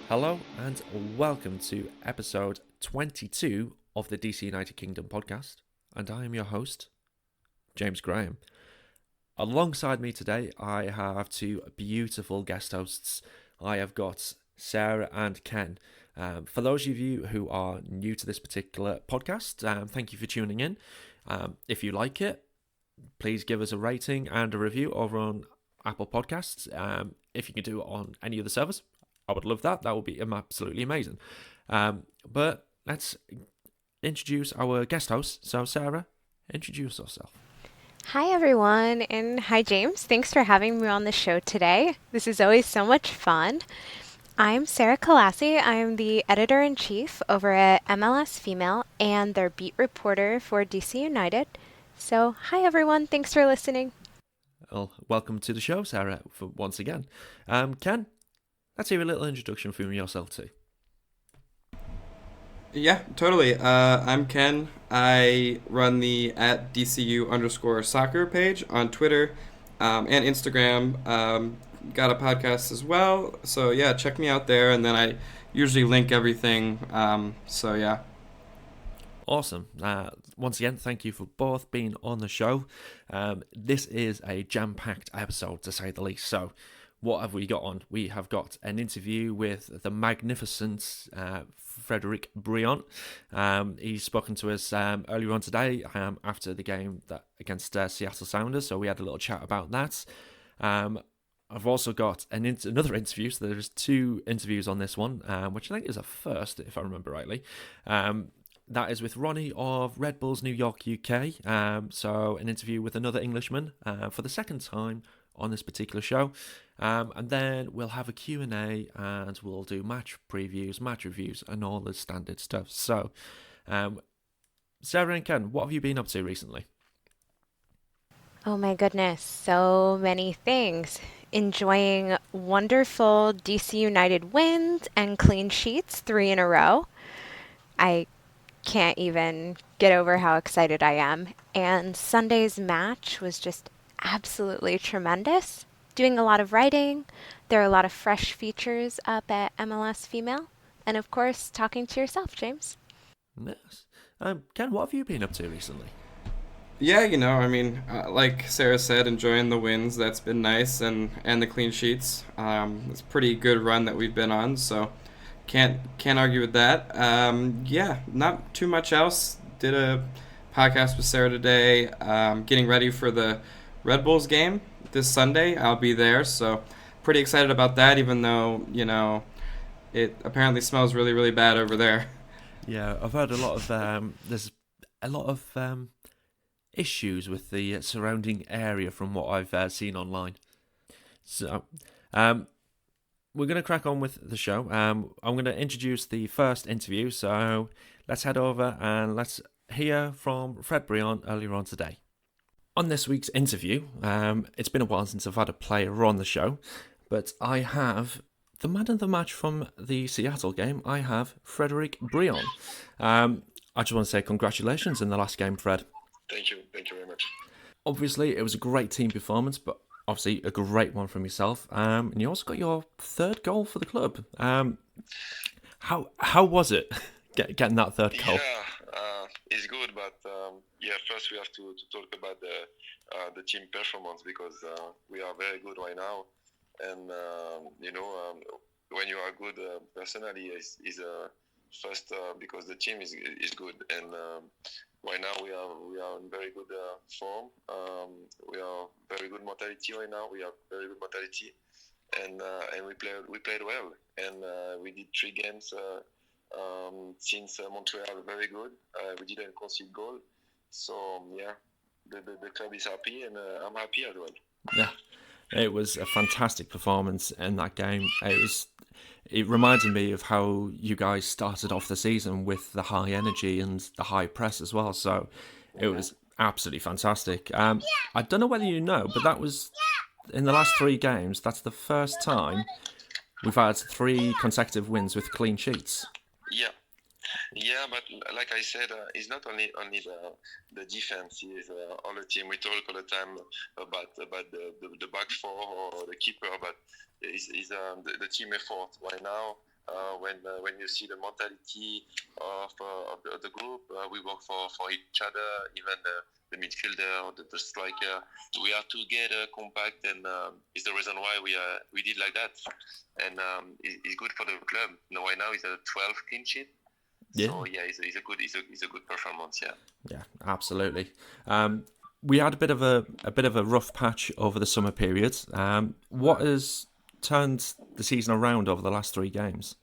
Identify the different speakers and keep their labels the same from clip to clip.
Speaker 1: Hello and welcome to episode 22 of the DC United Kingdom podcast, and I am your host, James Graham. Alongside me today, I have two beautiful guest hosts. I have got Sarah and Ken. For those of you who are new to this particular podcast, thank you for tuning in. If you like it, please give us a rating and a review over on Apple Podcasts. If you can do it on any other servers, I would love that. That would be absolutely amazing. But let's introduce our guest host. So, Sarah, introduce yourself.
Speaker 2: Hi, everyone, and hi, James. Thanks for having me on the show today. This is always so much fun. I'm Sarah Kalassi. I'm the editor in chief over at MLS Female and their beat reporter for DC United. So, hi, everyone. Thanks for listening.
Speaker 1: Well, welcome to the show, Sarah, for once again. Ken, let's hear a little introduction from yourself too.
Speaker 3: Yeah, totally. I'm Ken. I run the at DCU underscore soccer page on Twitter and Instagram. Got a podcast as well. So, yeah, check me out there. And then I usually link everything. So, yeah.
Speaker 1: Awesome. Once again, thank you for both being on the show. This is a jam-packed episode, to say the least. So, what have we got on? We have got an interview with the magnificent Fred Brillant. He's spoken to us earlier on today after the game against Seattle Sounders, so we had a little chat about that. I've also got another interview, so there's two interviews on this one, which I think is a first, if I remember rightly. That is with Ronnie of Red Bulls New York, UK. So an interview with another Englishman for the second time on this particular show. And then we'll have a Q&A and we'll do match previews, match reviews, and all the standard stuff. So, Sarah and Ken, what have you been up to recently?
Speaker 2: Oh, my goodness. So many things. Enjoying wonderful DC United wins and clean sheets, 3 in a row. I can't even get over how excited I am. And Sunday's match was just absolutely tremendous. Doing a lot of writing. There are a lot of fresh features up at MLS Female. And of course, talking to yourself, James.
Speaker 1: Yes. Ken, what have you been up to recently?
Speaker 3: Yeah, like Sarah said, enjoying the wins. That's been nice. And the clean sheets. It's a pretty good run that we've been on. So, can't argue with that. Yeah, not too much else. Did a podcast with Sarah today. Getting ready for the Red Bulls game this Sunday. I'll be there, so pretty excited about that. Even though it apparently smells really really bad over there.
Speaker 1: Yeah, I've heard a lot of there's a lot of issues with the surrounding area from what I've seen online. So, we're going to crack on with the show. I'm going to introduce the first interview, so let's head over and let's hear from Fred Brillant earlier on today. On this week's interview, it's been a while since I've had a player on the show, but I have the man of the match from the Seattle game. I have Fred Brillant. I just want to say congratulations in the last game, Fred.
Speaker 4: Thank you very much.
Speaker 1: Obviously, it was a great team performance, but obviously a great one from yourself. And you also got your third goal for the club. How was it getting that third goal?
Speaker 4: It's good, but first we have to talk about the team performance because we are very good right now, and when you are good personally is first because the team is good, and right now we are in very good form. We are very good mentality right now. We have very good mentality, and we played well, and we did 3 games. Since Montreal, very good. We didn't concede goal, so the club is happy, and I'm happy as well.
Speaker 1: Yeah, it was a fantastic performance in that game. It reminded me of how you guys started off the season with the high energy and the high press as well. So it was absolutely fantastic. I don't know whether you know, but that was in the last 3 games. That's the first time we've had 3 consecutive wins with clean sheets.
Speaker 4: Yeah, but like I said, it's not only the defense. It's all the team. We talk all the time about the back four or the keeper, but it's the team effort. Right now, when you see the mentality of the group, we work for each other, even the midfielder, the striker. We are together, compact, and it's the reason why we did like that. And it's good for the club. Right now, it's a 12 clean sheet.
Speaker 1: Yeah.
Speaker 4: So yeah, it's a good performance. Yeah.
Speaker 1: Yeah, absolutely. We had a bit of a rough patch over the summer period. What has turned the season around over the last 3 games?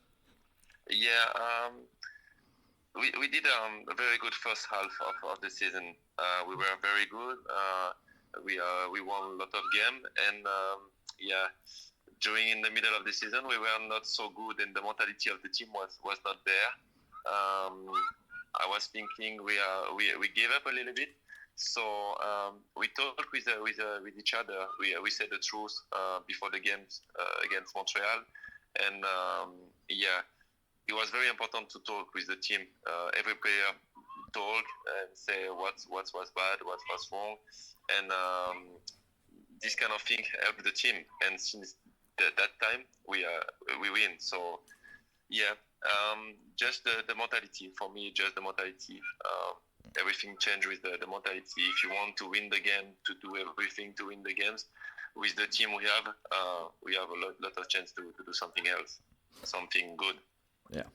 Speaker 4: Yeah, we did a very good first half of the season. We were very good. We won a lot of games, and yeah, during in the middle of the season, we were not so good, and the mentality of the team was not there. I was thinking we gave up a little bit. So we talked with each other. We said the truth before the games against Montreal, and yeah, it was very important to talk with the team. Every player talk and say what was bad, what was wrong, and this kind of thing helped the team. And since that time, we win. So yeah, just the mentality for me, just the mentality. Everything changed with the mentality. If you want to win the game, to do everything to win the games, with the team we have a lot of chance to do something else, something good.
Speaker 1: Yeah,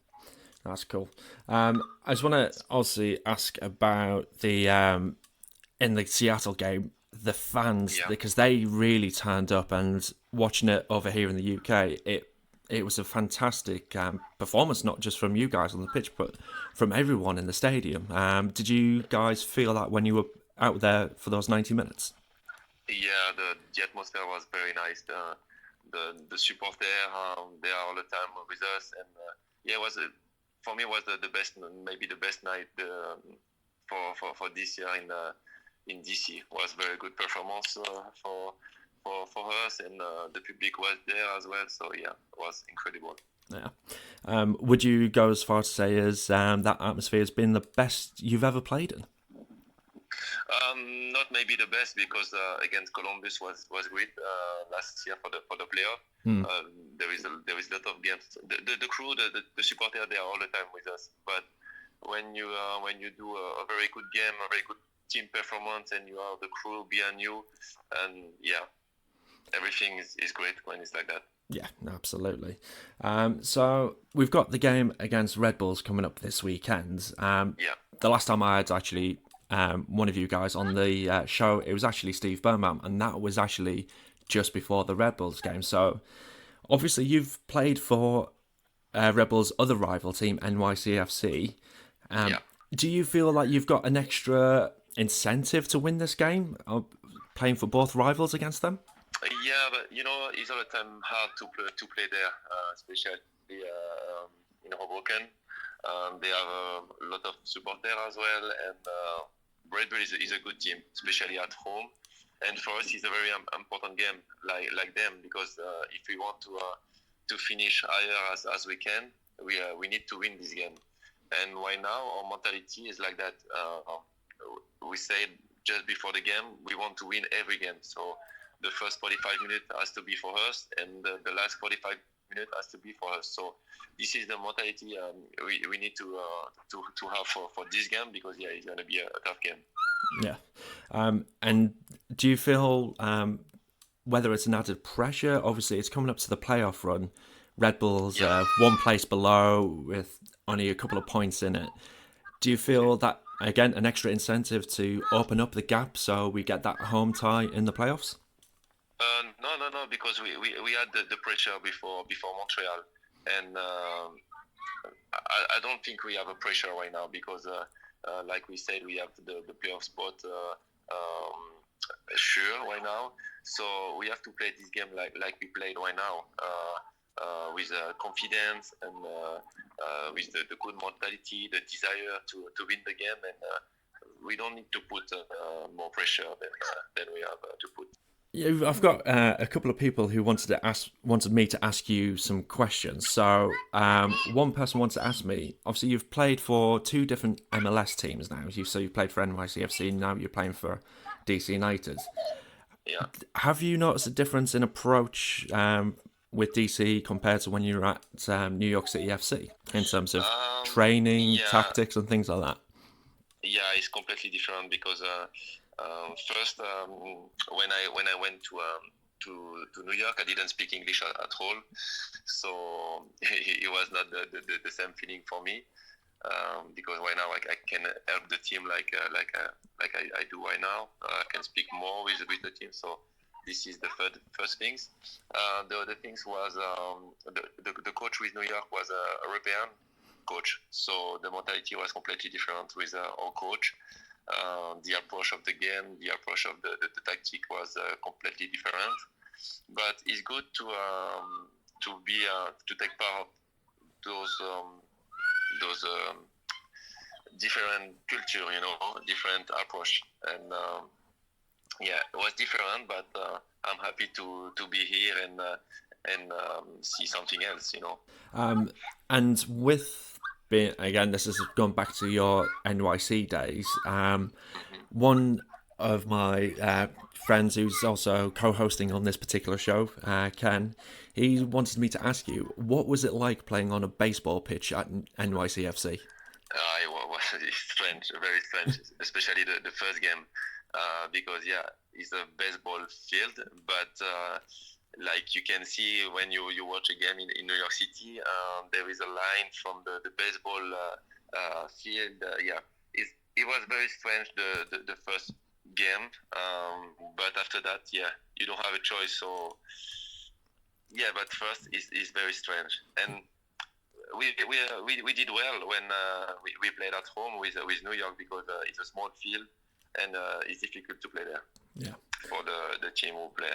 Speaker 1: that's cool. I just want to also ask about the in the Seattle game, the fans, because they really turned up, and watching it over here in the UK, it was a fantastic performance, not just from you guys on the pitch, but from everyone in the stadium. Did you guys feel that when you were out there for those 90 minutes?
Speaker 4: Yeah, the atmosphere was very nice. The support there, they are all the time with us, and yeah, it was for me was the best, maybe the best night for this year in DC. It was very good performance for us, and the public was there as well. So yeah, it was incredible.
Speaker 1: Yeah. Would you go as far to say as that atmosphere has been the best you've ever played in?
Speaker 4: Not maybe the best, because against Columbus was great last year for the playoff. There is a lot of games. The crew, the supporter, they are all the time with us. But when you do a very good game, a very good team performance, and you have the crew behind you, and yeah, everything is great when it's like that.
Speaker 1: Yeah, absolutely. So we've got the game against Red Bulls coming up this weekend. The last time I had actually one of you guys on the show, it was actually Steve Birnbaum, and that was actually just before the Red Bulls game. So obviously you've played for Red Bulls' other rival team, NYCFC. Do you feel like you've got an extra incentive to win this game, playing for both rivals against them?
Speaker 4: Yeah, but it's all the time hard to play there, especially in Hoboken. They have a lot of support there as well, and Red Bull is a good team, especially at home. And for us, it's a very important game, like them, because if we want to finish higher as we can, we need to win this game. And right now, our mentality is like that. We said just before the game, we want to win every game. So the first 45 minutes has to be for us, and the last 45 minutes has to be for us. So this is the mentality we need to have for this game, because yeah, it's going to be a tough game.
Speaker 1: Yeah. And do you feel whether it's an added pressure? Obviously, it's coming up to the playoff run. Red Bulls one place below with only a couple of points in it. Do you feel that, again, an extra incentive to open up the gap so we get that home tie in the playoffs?
Speaker 4: No, because we had the pressure before Montreal, and I don't think we have a pressure right now, because like we said, we have the playoff spot sure right now. So we have to play this game like we played right now, with confidence and with the good mentality, the desire to win the game, and we don't need to put more pressure than we have to put.
Speaker 1: Yeah, I've got a couple of people who wanted me to ask you some questions. So one person wants to ask me, obviously you've played for 2 different MLS teams now. So you've played for NYCFC, now you're playing for DC United.
Speaker 4: Yeah.
Speaker 1: Have you noticed a difference in approach with DC compared to when you were at New York City FC in terms of training, tactics, and things like that?
Speaker 4: Yeah, it's completely different because first when I went to New York, I didn't speak English at all, so it was not the same feeling for me. Because right now I can help the team like I do right now. I can speak more with the team. So this is the first things. The other things was the coach with New York was a European coach, so the mentality was completely different with our coach. The approach of the game, the approach of the tactic was completely different. But it's good to take part of those different culture, different approach, and it was different. But I'm happy to be here and see something else,
Speaker 1: And with being, again, this is going back to your NYC days. One of my friends who's also co-hosting on this particular show, Ken, he wanted me to ask you, what was it like playing on a baseball pitch at NYCFC?
Speaker 4: It was strange, very strange, especially the first game, because it's a baseball field, but like you can see when you watch a game in New York City, there is a line from the baseball field. It was very strange the first game, but after that, you don't have a choice. So but first is very strange, and we did well when we played at home with New York, because it's a small field and it's difficult to play there.
Speaker 1: Yeah.
Speaker 4: For the team who play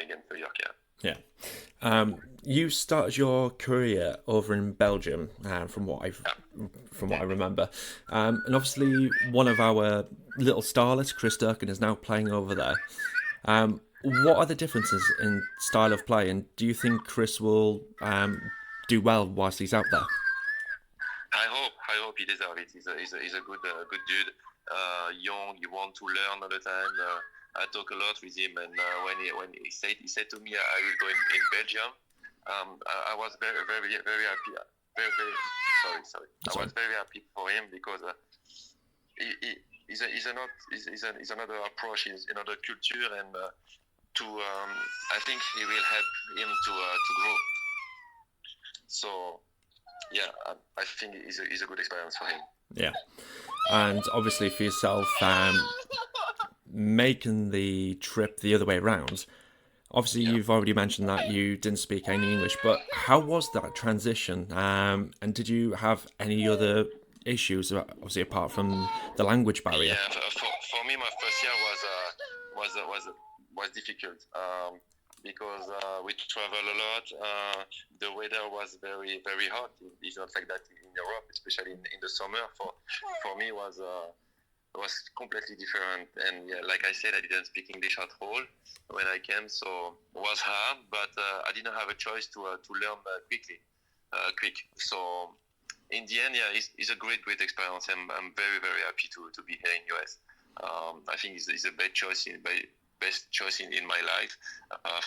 Speaker 4: against New York.
Speaker 1: Yeah. You started your career over in Belgium, from what I remember, and obviously one of our little starlets, Chris Durkin, is now playing over there. What are the differences in style of play, and do you think Chris will do well whilst he's out there?
Speaker 4: I hope he deserves it. He's a good dude. Young, you want to learn all the time. I talk a lot with him, and when he said to me, I will go in Belgium. I was very very very happy. Sorry. I was very happy for him, because he's another approach, is another culture, and I think he will help him to grow. So I think it's a good experience for him.
Speaker 1: Yeah, and obviously for yourself, making the trip the other way around. Obviously, you've already mentioned that you didn't speak any English, but how was that transition? And did you have any other issues, obviously apart from the language barrier?
Speaker 4: Yeah, for me, my first year was difficult, because we travel a lot. The weather was very very hot. It's not like that in Europe, especially in the summer. For me, was completely different, and like I said, I didn't speak English at all when I came, so it was hard, but I didn't have a choice to learn quick. So in the end, it's a great experience, and I'm very very happy to be here in US. I think it's the best choice in my life,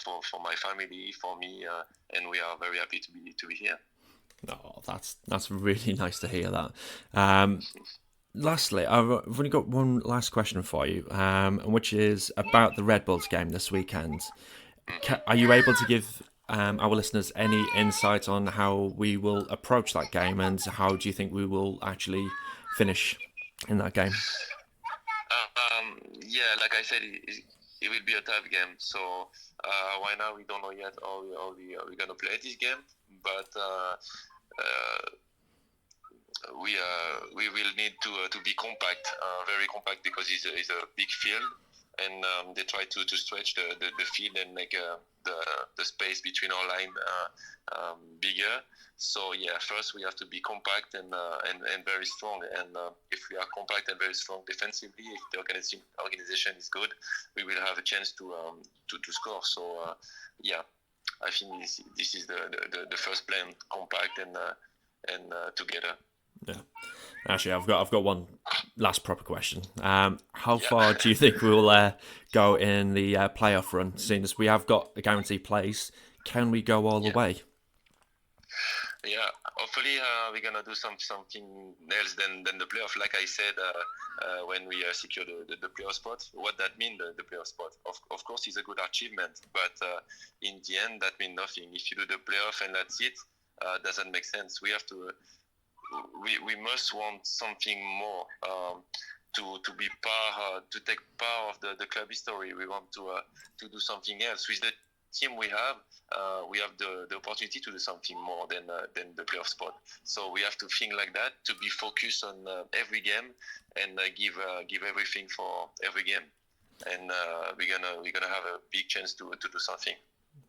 Speaker 4: for my family, for me, and we are very happy to be here.
Speaker 1: Oh, that's really nice to hear that. Lastly, I've only got one last question for you, which is about the Red Bulls game this weekend. Are you able to give our listeners any insight on how we will approach that game, and how do you think we will actually finish in that game?
Speaker 4: Like I said, it will be a tough game. So right now we don't know yet how we're gonna play this game, but we will need to be compact, very compact, because it's a big field, and they try to stretch the field and make the space between our line bigger. So first we have to be compact and very strong. And if we are compact and very strong defensively, if the organization is good, we will have a chance to score. So I think this is the first plan: compact and together.
Speaker 1: Yeah. Actually, I've got one last proper question. How far do you think we will go in the playoff run? Seeing as we have got a guaranteed place, can we go all the way?
Speaker 4: Yeah, hopefully we're gonna do something else than the playoff. Like I said, when we secure the playoff spot, what that means, the playoff spot, of course, is a good achievement. But in the end, that means nothing. If you do the playoff and that's it, doesn't make sense. We have to. We must want something more. To be to take part of the club history. We want to do something else with the team we have the opportunity to do something more than the playoff spot. So we have to think like that, to be focused on every game and give everything for every game. And we're gonna have a big chance to do something.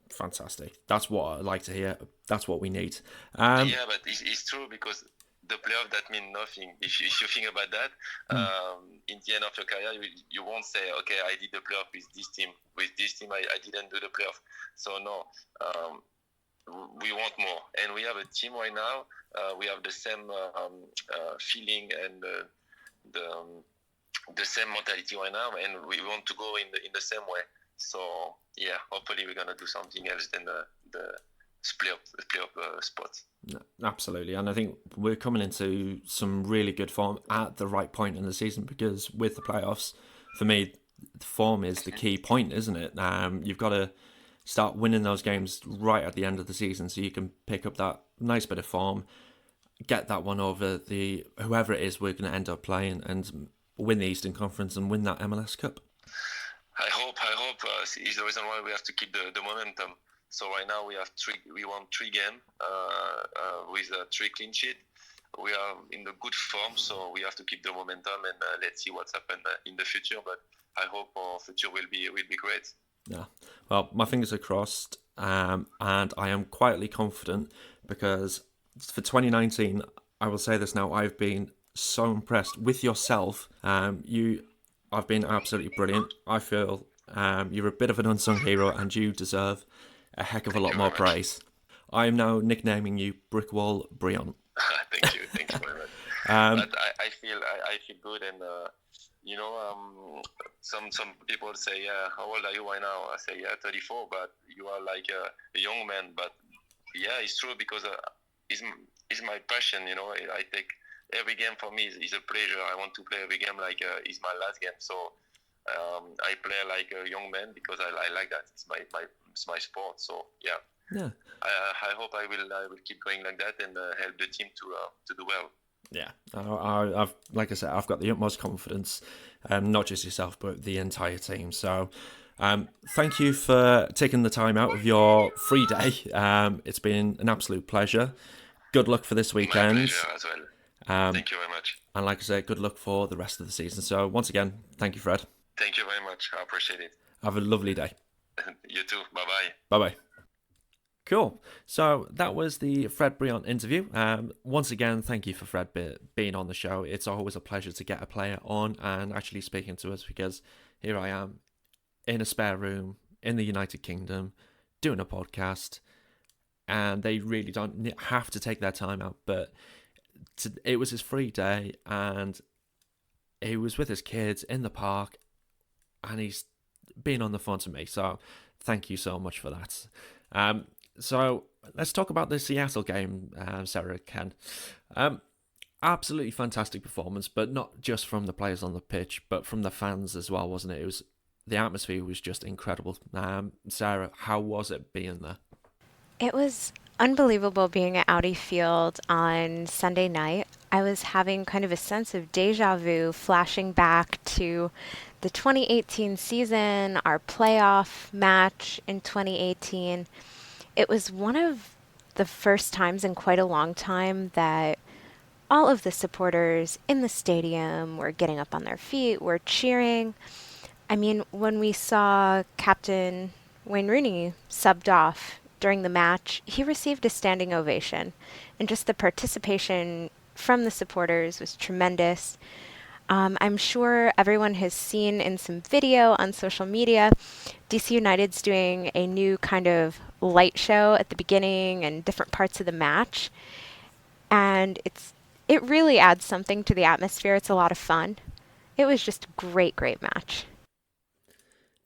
Speaker 1: Fantastic. That's what I like to hear. That's what we need.
Speaker 4: Yeah, but it's true, because the playoff, that means nothing. If you think about that, in the end of your career, you won't say, okay, I did the playoff with this team. With this team, I didn't do the playoff. So no, we want more. And we have a team right now. We have the same feeling and the same mentality right now, and we want to go in the same way. So yeah, hopefully we're gonna do something else than the playoff spot.
Speaker 1: No, absolutely, and I think we're coming into some really good form at the right point in the season, because with the playoffs, for me, the form is the key point, isn't it? You've got to start winning those games right at the end of the season, so you can pick up that nice bit of form, get that one over the whoever it is we're going to end up playing, and win the Eastern Conference and win that MLS Cup.
Speaker 4: I hope is the reason why we have to keep the momentum. So right now we won 3 games with 3 clean sheets. We are in the good form, so we have to keep the momentum, and let's see what's happened in the future. But I hope our future will be great.
Speaker 1: Yeah, well, my fingers are crossed, and I am quietly confident, because for 2019, I will say this now, I've been so impressed with yourself. I've been absolutely brilliant. I feel you're a bit of an unsung hero, and you deserve a heck of a lot more praise. I am now nicknaming you Brickwall Brillant.
Speaker 4: Thank you very much. But I feel good, and some people say, yeah, how old are you right now? I say, yeah, 34, but you are like a young man. But yeah, it's true, because it's my passion. I take every game, for me is a pleasure. I want to play every game like it's my last game. So I play like a young man, because I like that. It's my sport. So yeah. I hope I will keep going like that, and help the team to do well.
Speaker 1: Yeah, I've like I said, I've got the utmost confidence, not just yourself, but the entire team. So, thank you for taking the time out of your free day. It's been an absolute pleasure. Good luck for this weekend.
Speaker 4: My pleasure as well. Thank you very much.
Speaker 1: And like I said, good luck for the rest of the season. So once again, thank you, Fred.
Speaker 4: Thank you very much. I appreciate it.
Speaker 1: Have a lovely day.
Speaker 4: You too. Bye-bye.
Speaker 1: Bye-bye. Cool. So that was the Fred Brillant interview. Once again, thank you for Fred being on the show. It's always a pleasure to get a player on and actually speaking to us, because here I am in a spare room in the United Kingdom doing a podcast, and they really don't have to take their time out. But it was his free day, and he was with his kids in the park, and he's been on the phone to me. So thank you so much for that. So let's talk about the Seattle game, Sarah, Ken. Absolutely fantastic performance, but not just from the players on the pitch, but from the fans as well, wasn't it? The atmosphere was just incredible. Sarah, how was it being there?
Speaker 2: It was unbelievable being at Audi Field on Sunday night. I was having kind of a sense of deja vu, flashing back to the 2018 season, our playoff match in 2018. It was one of the first times in quite a long time that all of the supporters in the stadium were getting up on their feet, were cheering. I mean, when we saw Captain Wayne Rooney subbed off during the match, he received a standing ovation, and just the participation from the supporters was tremendous. I'm sure everyone has seen in some video on social media, DC United's doing a new kind of light show at the beginning and different parts of the match. And it really adds something to the atmosphere. It's a lot of fun. It was just a great match.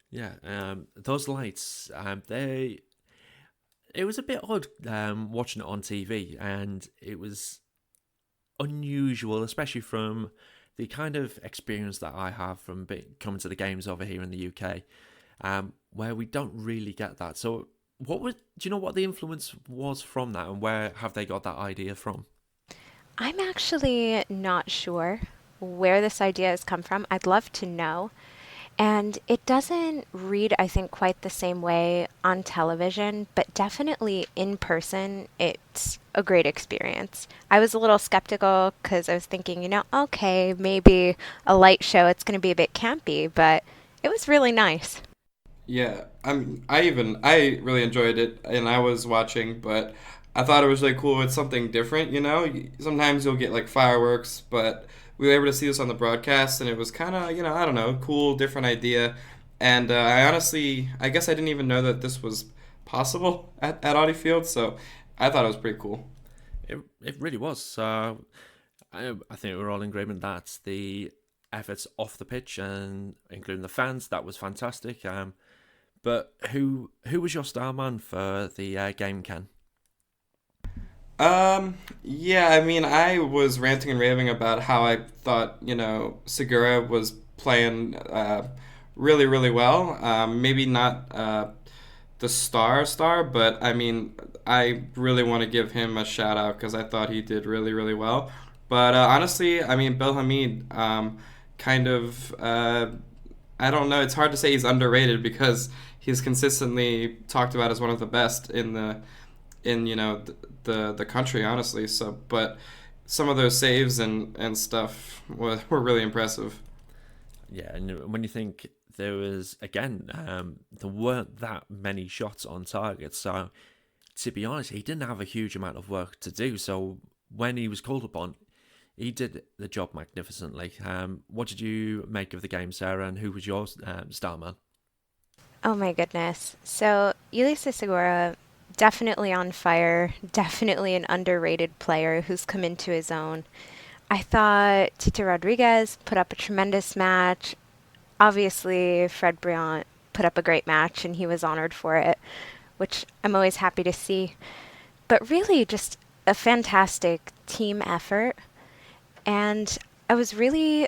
Speaker 1: Yeah, those lights, It was a bit odd watching it on TV, and it was unusual, especially from the kind of experience that I have from coming to the games over here in the UK, where we don't really get that. So, do you know what the influence was from that, and where have they got that idea from?
Speaker 2: I'm actually not sure where this idea has come from. I'd love to know. And it doesn't read, I think, quite the same way on television, but definitely in person, it's a great experience. I was a little skeptical because I was thinking, okay, maybe a light show, it's going to be a bit campy, but it was really nice.
Speaker 3: Yeah, I really enjoyed it, and I was watching, but I thought it was really cool. It's something different, you know. Sometimes you'll get like fireworks, but we were able to see this on the broadcast, and it was kind of, I don't know, cool, different idea. And I guess I didn't even know that this was possible at Audi Field, so I thought it was pretty cool.
Speaker 1: It really was. So I think we're all in agreement that the efforts off the pitch and including the fans, that was fantastic. But who was your star man for the game, Ken?
Speaker 3: Yeah, I mean, I was ranting and raving about how I thought, Segura was playing really, really well. Maybe not the star, but I mean, I really want to give him a shout out because I thought he did really, really well. But honestly, I mean, Bill Hamid, kind of, I don't know. It's hard to say he's underrated because he's consistently talked about as one of the best in the country, honestly. So, but some of those saves and stuff were really impressive.
Speaker 1: Yeah, and when you think there was again, there weren't that many shots on target. So to be honest, he didn't have a huge amount of work to do. So when he was called upon, he did the job magnificently. What did you make of the game, Sarah, and who was your star man?
Speaker 2: Oh my goodness. So, Ulysses Segura, definitely on fire, definitely an underrated player who's come into his own. I thought Tito Rodriguez put up a tremendous match. Obviously, Fred Brillant put up a great match and he was honored for it, which I'm always happy to see. But really, just a fantastic team effort. And I was really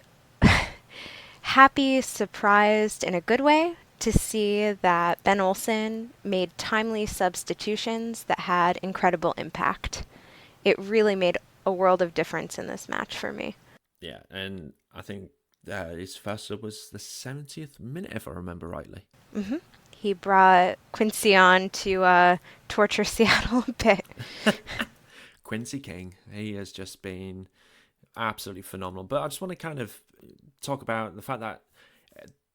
Speaker 2: happy, surprised in a good way to see that Ben Olsen made timely substitutions that had incredible impact. It really made a world of difference in this match for me.
Speaker 1: Yeah, and I think his first sub was the 70th minute, if I remember rightly.
Speaker 2: hmm He brought Quincy on to torture Seattle a bit.
Speaker 1: Quincy King, he has just been absolutely phenomenal. But I just want to kind of talk about the fact that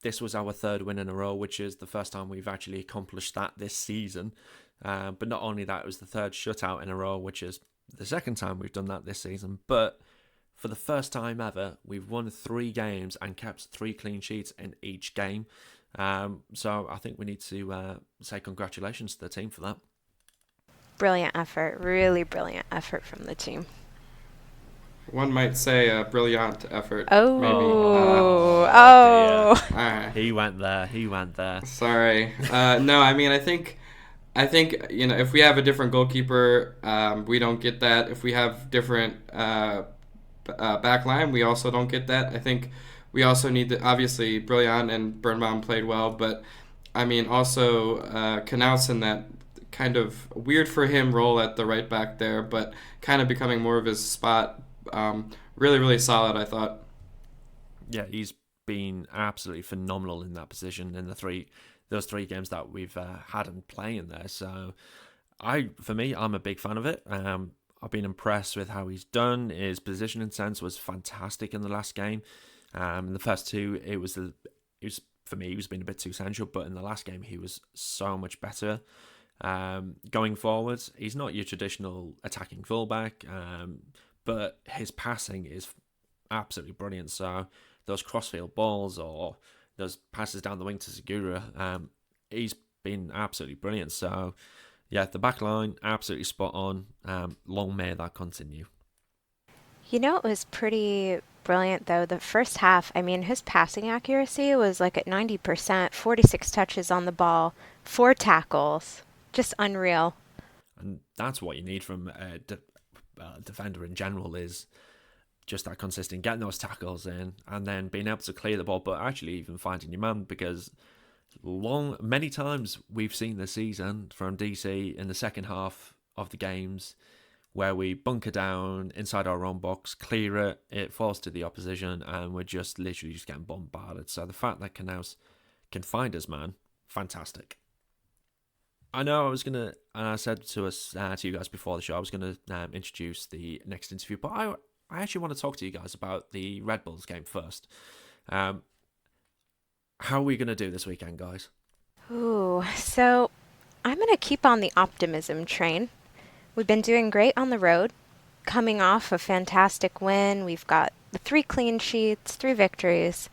Speaker 1: this was our third win in a row, which is the first time we've actually accomplished that this season. But not only that, it was the third shutout in a row, which is the second time we've done that this season. But for the first time ever, we've won 3 games and kept 3 clean sheets in each game. So I think we need to say congratulations to the team for that.
Speaker 2: Brilliant effort, really brilliant effort from the team.
Speaker 3: One might say a brilliant effort.
Speaker 2: Oh,
Speaker 3: maybe.
Speaker 2: oh.
Speaker 3: All right.
Speaker 1: He went there.
Speaker 3: Sorry. No, I mean, I think if we have a different goalkeeper, we don't get that. If we have different back line, we also don't get that. I think we also need to, obviously, Brillant and Birnbaum played well, but I mean, also Knaus in that kind of weird for him role at the right back there, but kind of becoming more of his spot. Really, really solid, I thought.
Speaker 1: Yeah, he's been absolutely phenomenal in that position in those three games that we've had him playing there. So, for me, I'm a big fan of it. I've been impressed with how he's done. His positioning sense was fantastic in the last game. In the first 2, it was for me, he was being a bit too central, but in the last game, he was so much better. Going forwards, he's not your traditional attacking fullback, but his passing is absolutely brilliant. So those crossfield balls or those passes down the wing to Segura, he's been absolutely brilliant. So yeah, the back line, absolutely spot on. Long may that continue.
Speaker 2: It was pretty brilliant, though. The first half, I mean, his passing accuracy was like at 90%, 46 touches on the ball, 4 tackles. Just unreal.
Speaker 1: And that's what you need from a defender in general, is just that consistent, getting those tackles in and then being able to clear the ball, but actually even finding your man, because many times we've seen this season from DC in the second half of the games where we bunker down inside our own box, clear it, it falls to the opposition, and we're just literally just getting bombarded. So the fact that Knaus can find his man, fantastic. I know I was going to, and I said to you guys before the show, I was going to introduce the next interview, but I actually want to talk to you guys about the Red Bulls game first. How are we going to do this weekend, guys?
Speaker 2: Ooh, so I'm going to keep on the optimism train. We've been doing great on the road, coming off a fantastic win. We've got 3 clean sheets, 3 victories.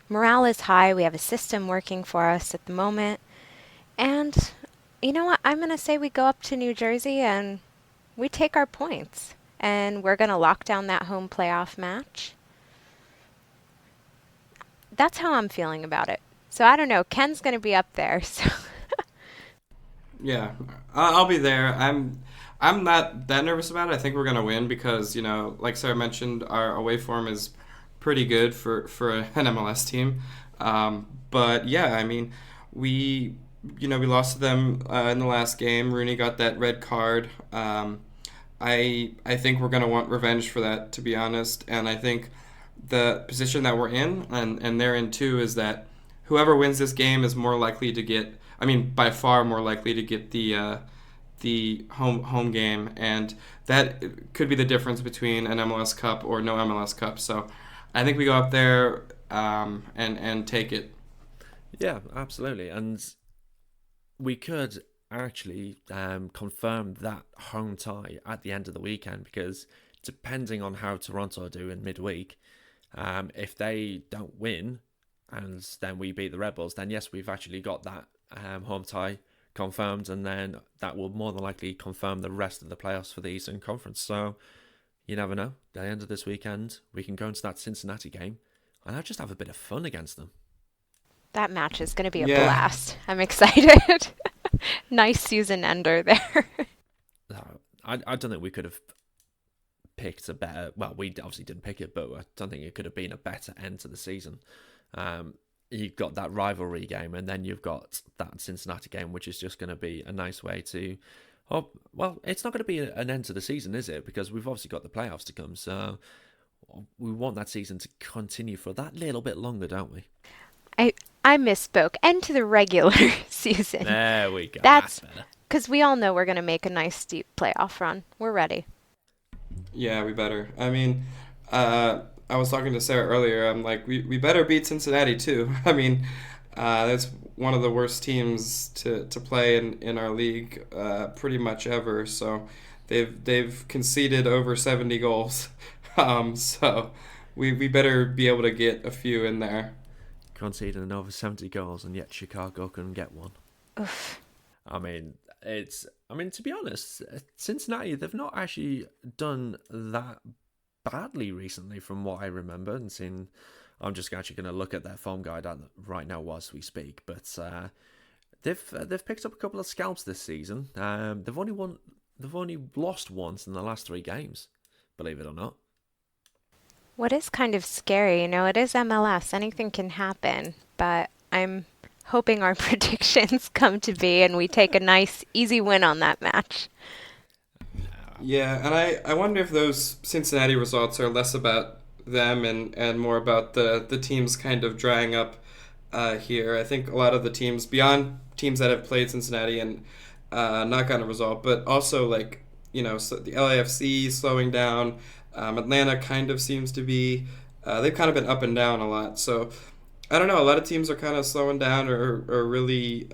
Speaker 2: Morale is high. We have a system working for us at the moment. And you know what? I'm going to say we go up to New Jersey and we take our points. And we're going to lock down that home playoff match. That's how I'm feeling about it. So I don't know. Ken's going to be up there. So
Speaker 3: Yeah, I'll be there. I'm not that nervous about it. I think we're gonna win because, like Sarah mentioned, our away form is pretty good for an MLS team. But yeah, I mean, we lost to them in the last game. Rooney got that red card. I think we're gonna want revenge for that, to be honest. And I think the position that we're in, and they're in too, is that whoever wins this game is more likely to get. I mean, by far more likely to get the home game, and that could be the difference between an MLS Cup or no MLS Cup. So I think we go up there and take it.
Speaker 1: Yeah, absolutely. And we could actually confirm that home tie at the end of the weekend, because depending on how Toronto do in midweek, if they don't win and then we beat the Red Bulls, then yes, we've actually got that home tie confirmed, and then that will more than likely confirm the rest of the playoffs for the Eastern Conference. So you never know. At the end of this weekend, we can go into that Cincinnati game and I'll just have a bit of fun against them.
Speaker 2: that match is going to be a blast. I'm excited. Nice season ender there.
Speaker 1: I don't think we could have picked a better... Well, we obviously didn't pick it, but I don't think it could have been a better end to the season. You've got that rivalry game, and then you've got that Cincinnati game, which is just going to be a nice way to... Oh, well, it's not going to be an end to the season, is it? Because we've obviously got the playoffs to come, so we want that season to continue for that little bit longer, don't we?
Speaker 2: I misspoke. End to the regular season.
Speaker 1: There we go.
Speaker 2: That's
Speaker 1: better.
Speaker 2: Because we all know we're going to make a nice deep playoff run. We're ready.
Speaker 3: Yeah, we better. I mean, I was talking to Sarah earlier. I'm like, we better beat Cincinnati too. I mean, that's one of the worst teams to play in our league pretty much ever. So they've conceded over 70 goals. So we better be able to get a few in there.
Speaker 1: Conceding over 70 goals, and yet Chicago couldn't get one.
Speaker 2: Oof.
Speaker 1: I mean, to be honest, Cincinnati, they've not actually done that badly recently from what I remember. And seeing, I'm just actually going to look at their form guide right now whilst we speak. But they've picked up a couple of scalps this season. They've only lost once in the last 3 games, believe it or not.
Speaker 2: What is kind of scary, it is MLS. Anything can happen. But I'm hoping our predictions come to be and we take a nice, easy win on that match.
Speaker 3: Yeah, and I wonder if those Cincinnati results are less about them and more about the teams kind of drying up here. I think a lot of the teams, beyond teams that have played Cincinnati and not gotten a result, but also so the LAFC slowing down. Atlanta kind of seems to be, they've kind of been up and down a lot. So I don't know, a lot of teams are kind of slowing down or really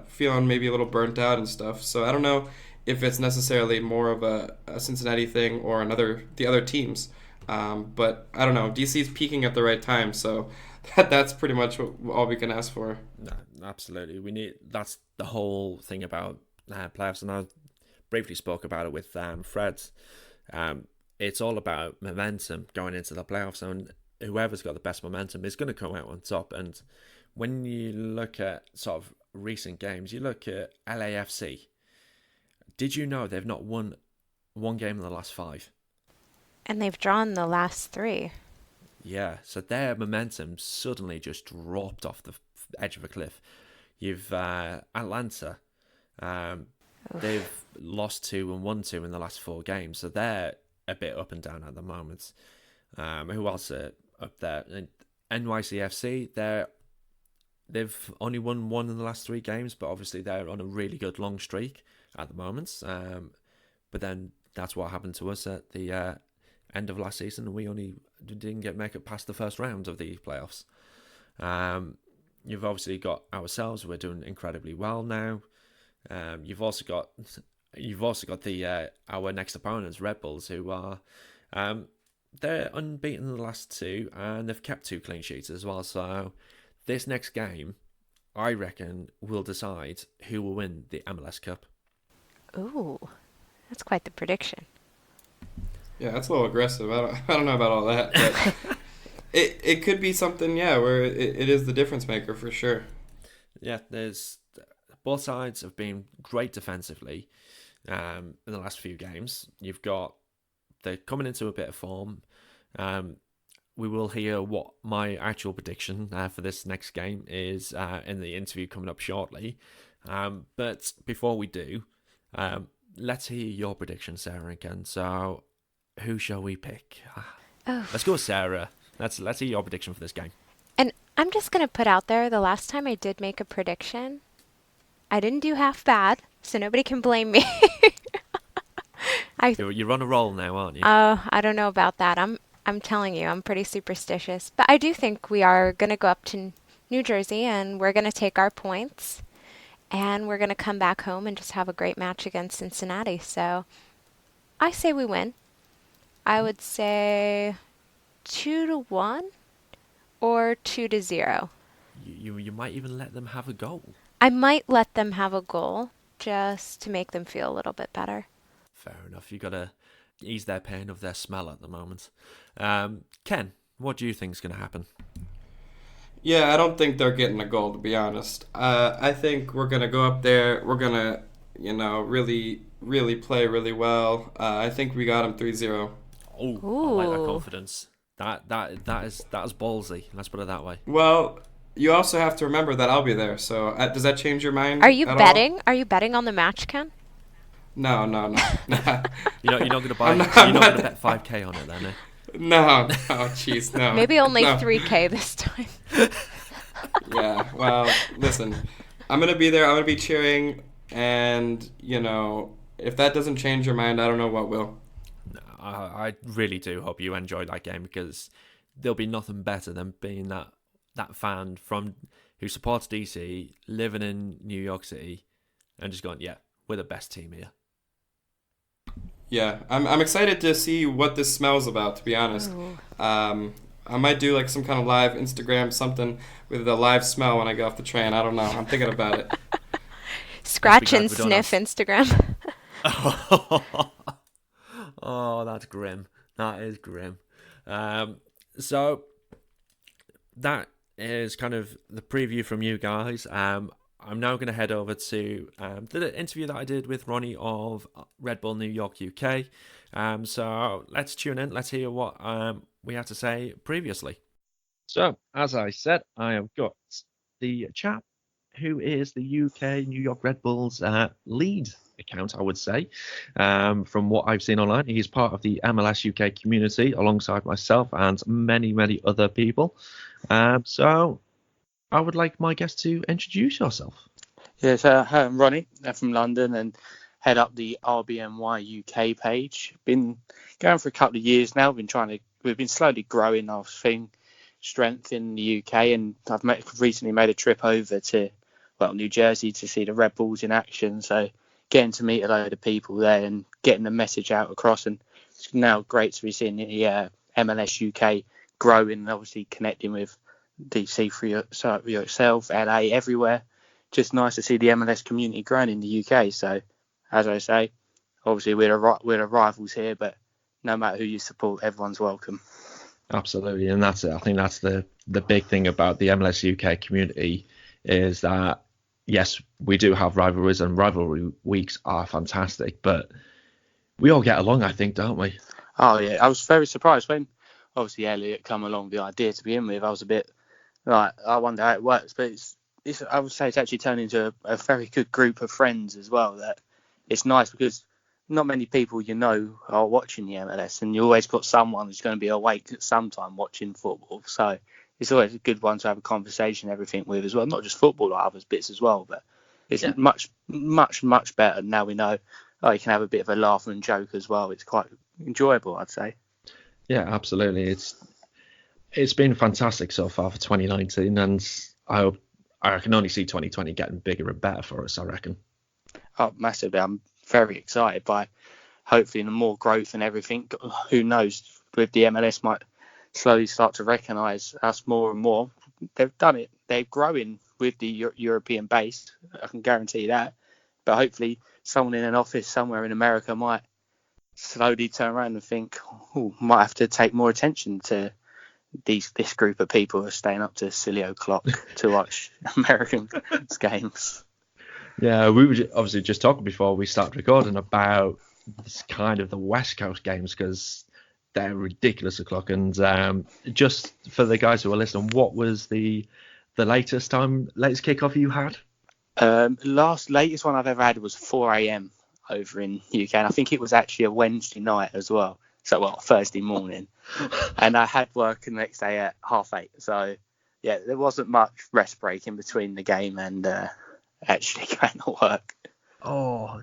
Speaker 3: feeling maybe a little burnt out and stuff. So I don't know if it's necessarily more of a Cincinnati thing or the other teams. But I don't know, DC's peaking at the right time, so that's pretty much all we can ask for.
Speaker 1: No, absolutely. That's the whole thing about playoffs, and I briefly spoke about it with Fred. It's all about momentum going into the playoffs, and whoever's got the best momentum is going to come out on top. And when you look at sort of recent games, you look at LAFC. Did you know they've not won one game in the last 5?
Speaker 2: And they've drawn the last 3.
Speaker 1: Yeah, so their momentum suddenly just dropped off the edge of a cliff. You've Atlanta. They've lost 2 and won 2 in the last 4 games, so they're a bit up and down at the moment. Who else are up there? NYCFC, they've only won 1 in the last 3 games, but obviously they're on a really good long streak at the moment. But then that's what happened to us at the end of last season, and we only didn't make it past the first round of the playoffs. You've obviously got ourselves. We're doing incredibly well now. You've also got the our next opponents, Red Bulls, who are they're unbeaten in the last 2, and they've kept 2 clean sheets as well. So this next game, I reckon, will decide who will win the MLS Cup.
Speaker 2: Ooh, that's quite the prediction.
Speaker 3: Yeah, that's a little aggressive. I don't know about all that, but it could be something, where it is the difference maker for sure.
Speaker 1: Yeah, there's both sides have been great defensively in the last few games. They're coming into a bit of form. We will hear what my actual prediction for this next game is in the interview coming up shortly. But before we do, let's hear your prediction, Sarah, again. So, who shall we pick? Let's go, Sarah. Let's hear your prediction for this game.
Speaker 2: And I'm just going to put out there, the last time I did make a prediction, I didn't do half bad, so nobody can blame me.
Speaker 1: You're on a roll now, aren't you?
Speaker 2: I don't know about that. I'm telling you, I'm pretty superstitious. But I do think we are going to go up to New Jersey, and we're going to take our points, and we're going to come back home and just have a great match against Cincinnati. So I say we win. I would say 2-1 or 2-0.
Speaker 1: You might even let them have a goal.
Speaker 2: I might let them have a goal just to make them feel a little bit better.
Speaker 1: Fair enough. You got to ease their pain of their smell at the moment. Ken, what do you think is going to happen?
Speaker 3: Yeah, I don't think they're getting a goal, to be honest. I think we're going to go up there. We're going to, really, really play really well. I think we got them 3-0.
Speaker 1: Oh, I like that confidence. That is ballsy. Let's put it that way.
Speaker 3: Well, you also have to remember that I'll be there. So does that change your mind?
Speaker 2: Are you
Speaker 3: at
Speaker 2: betting?
Speaker 3: all?
Speaker 2: Are you betting on the match, Ken?
Speaker 3: No.
Speaker 1: You're not going to buy. You're not going to bet 5K on it, then? Eh?
Speaker 3: No. Jeez, no.
Speaker 2: Maybe only
Speaker 3: no.
Speaker 2: 3K this time.
Speaker 3: Yeah. Well, listen, I'm gonna be there. I'm gonna be cheering, and if that doesn't change your mind, I don't know what will.
Speaker 1: I really do hope you enjoy that game, because there'll be nothing better than being that fan who supports DC, living in New York City, and just going, yeah, we're the best team here.
Speaker 3: Yeah, I'm excited to see what this smells about, to be honest. I might do like some kind of live Instagram something with a live smell when I get off the train. I don't know. I'm thinking about it.
Speaker 2: Scratch and sniff Instagram.
Speaker 1: Oh, that's grim. That is grim. So that is kind of the preview from you guys. I'm now going to head over to the interview that I did with Ronnie of RBNYUK. So let's tune in. Let's hear what we had to say previously. So, as I said, I have got the chap who is the UK New York Red Bulls lead account, I would say. From what I've seen online, he's part of the MLS UK community alongside myself and many, many other people. So I would like my guest to introduce yourself.
Speaker 5: Yes, I'm Ronnie. I'm from London and head up the RBNYUK page. Been going for a couple of years now. We've been slowly growing our strength in the UK, and I've recently made a trip over to New Jersey to see the Red Bulls in action. So getting to meet a load of people there and getting the message out across, and it's now great to be seeing the MLS UK growing and obviously connecting with DC for yourself, LA, everywhere. Just nice to see the MLS community growing in the UK. So, as I say, obviously we're the rivals here, but no matter who you support, everyone's welcome.
Speaker 1: Absolutely, and that's it. I think that's the big thing about the MLS UK community is that yes, we do have rivalries, and rivalry weeks are fantastic, but we all get along, I think, don't we?
Speaker 5: Oh yeah, I was very surprised when obviously Elliot come along with the idea to begin with. I was a bit like, I wonder how it works, but it's I would say it's actually turned into a very good group of friends as well. That it's nice because not many people are watching the MLS, and you always got someone who's going to be awake at some time watching football. So it's always a good one to have a conversation, everything with as well. Not just football, like other bits as well, but it's
Speaker 1: Yeah.
Speaker 5: much better now we know. Oh, you can have a bit of a laugh and joke as well. It's quite enjoyable, I'd say.
Speaker 1: Yeah, absolutely. It's been fantastic so far for 2019, and I can only see 2020 getting bigger and better for us, I reckon.
Speaker 5: Oh, massively. I'm very excited by hopefully the more growth and everything. Who knows, with the MLS might slowly start to recognise us more and more. They've done it. They're growing with the European base. I can guarantee that. But hopefully someone in an office somewhere in America might slowly turn around and think, oh, might have to take more attention to this group of people who are staying up to silly o'clock to watch American games.
Speaker 1: Yeah, we were obviously just talking before we started recording about this kind of the West Coast games because they're ridiculous o'clock. And just for the guys who are listening, what was the latest kickoff you had?
Speaker 5: Latest one I've ever had was 4 a.m. over in UK, and I think it was actually a Wednesday night as well. So, Thursday morning, and I had work the next day at 8:30. So, yeah, there wasn't much rest break in between the game and actually going to work.
Speaker 1: Oh,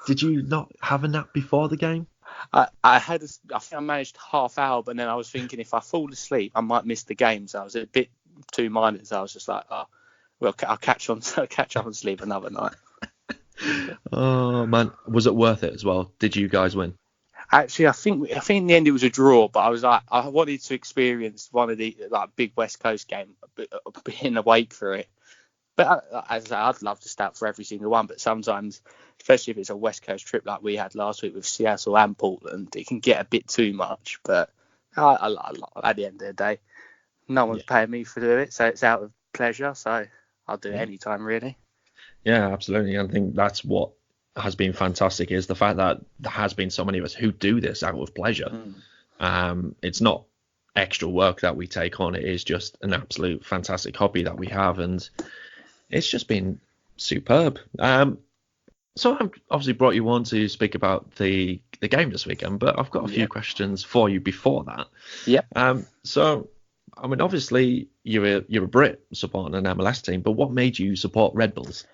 Speaker 1: did you not have a nap before the game?
Speaker 5: I think I managed half hour, but then I was thinking if I fall asleep, I might miss the game. So I was a bit too minded. So I was just like, oh, well, I'll catch up on sleep another night.
Speaker 1: Oh man, was it worth it as well? Did you guys win?
Speaker 5: Actually, I think in the end it was a draw, but I was like, I wanted to experience one of the big West Coast game, being awake for it. But as I say, I'd love to stay up for every single one. But sometimes, especially if it's a West Coast trip like we had last week with Seattle and Portland, it can get a bit too much. But at the end of the day, no one's paying me for doing it, so it's out of pleasure. So I'll do it anytime, really.
Speaker 1: Yeah, absolutely. I think that's what has been fantastic is the fact that there has been so many of us who do this out of pleasure. It's not extra work that we take on. It is just an absolute fantastic hobby that we have, and it's just been superb. So I've obviously brought you on to speak about the game this weekend, but I've got a few questions for you before that.
Speaker 5: Yep.
Speaker 1: So I mean, obviously you're a Brit supporting an MLS team, but what made you support Red Bulls?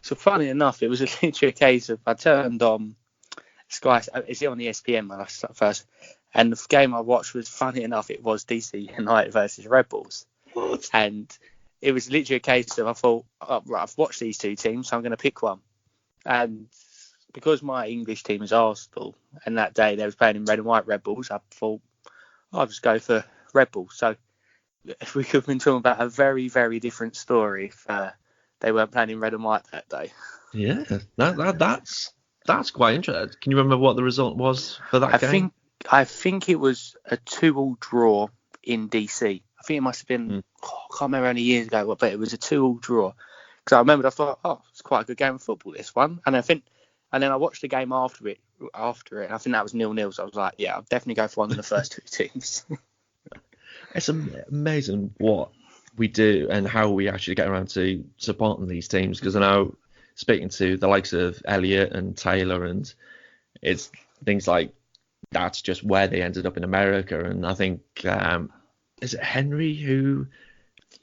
Speaker 5: So funny enough, it was literally a case of I turned on Sky. Is it on the ESPN when I first? And the game I watched was, funny enough, it was DC United versus Red Bulls.
Speaker 1: What?
Speaker 5: And it was literally a case of I thought, oh, right, I've watched these two teams, so I'm going to pick one. And because my English team is Arsenal, and that day they was playing in red and white Red Bulls, I thought I'll just go for Red Bulls. So if we could have been talking about a very, very different story if they weren't playing in red and white that day.
Speaker 1: Yeah, that's quite interesting. Can you remember what the result was for that game?
Speaker 5: I think it was a 2-2 draw in DC. I think it must have been, I can't remember how many years ago, but it was a 2-2 draw. Because I remembered, I thought, oh, it's quite a good game of football, this one. And then I watched the game after it, and I think that was 0-0. So I was like, yeah, I'll definitely go for one of the first two teams.
Speaker 1: It's amazing what we do and how we actually get around to supporting these teams, because I know speaking to the likes of Elliot and Taylor, and it's things like that's just where they ended up in America. And I think is it Henry who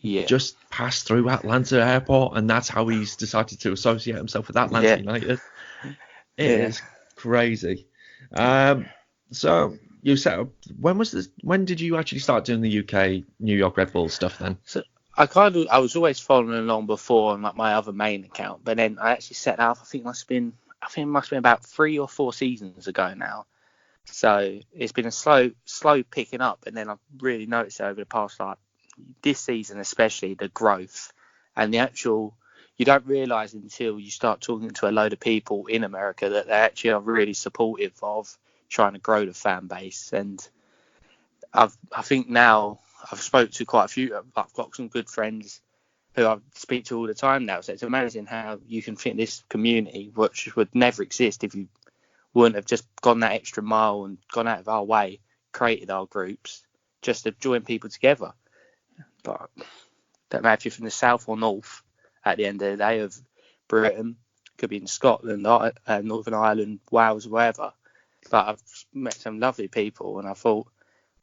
Speaker 1: just passed through Atlanta airport, and that's how he's decided to associate himself with Atlanta United. It is crazy. So you set up, when did you actually start doing the UK New York Red Bull stuff then?
Speaker 5: So I was always following along before on my other main account, but then I actually set up, I think it must have been about 3 or 4 seasons ago now. So it's been a slow picking up, and then I've really noticed over the past, like this season especially, the growth and the actual, you don't realise until you start talking to a load of people in America that they actually are really supportive of trying to grow the fan base. And I think now I've spoke to quite a few. I've got some good friends who I speak to all the time now. So it's amazing how you can fit this community, which would never exist if you wouldn't have just gone that extra mile and gone out of our way, created our groups, just to join people together. But don't matter if you're from the south or north, at the end of the day, of Britain, could be in Scotland, Northern Ireland, Wales, wherever. But I've met some lovely people, and I thought,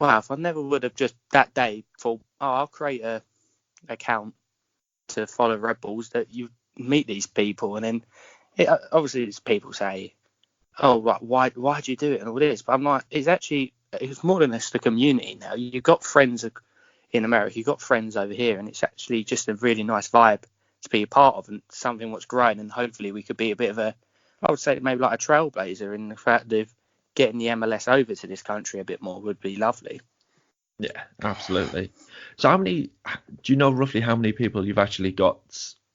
Speaker 5: wow, if I never would have just that day thought, oh, I'll create a account to follow Red Bulls, that you meet these people, and then obviously it's people say, oh, right, why'd you do it and all this? But I'm like, it's more than just the community now. You've got friends in America, you've got friends over here, and it's actually just a really nice vibe to be a part of, and something what's growing, and hopefully we could be a bit of I would say maybe like a trailblazer in the fact of getting the MLS over to this country a bit more would be lovely.
Speaker 1: Yeah, absolutely. So do you know roughly how many people you've actually got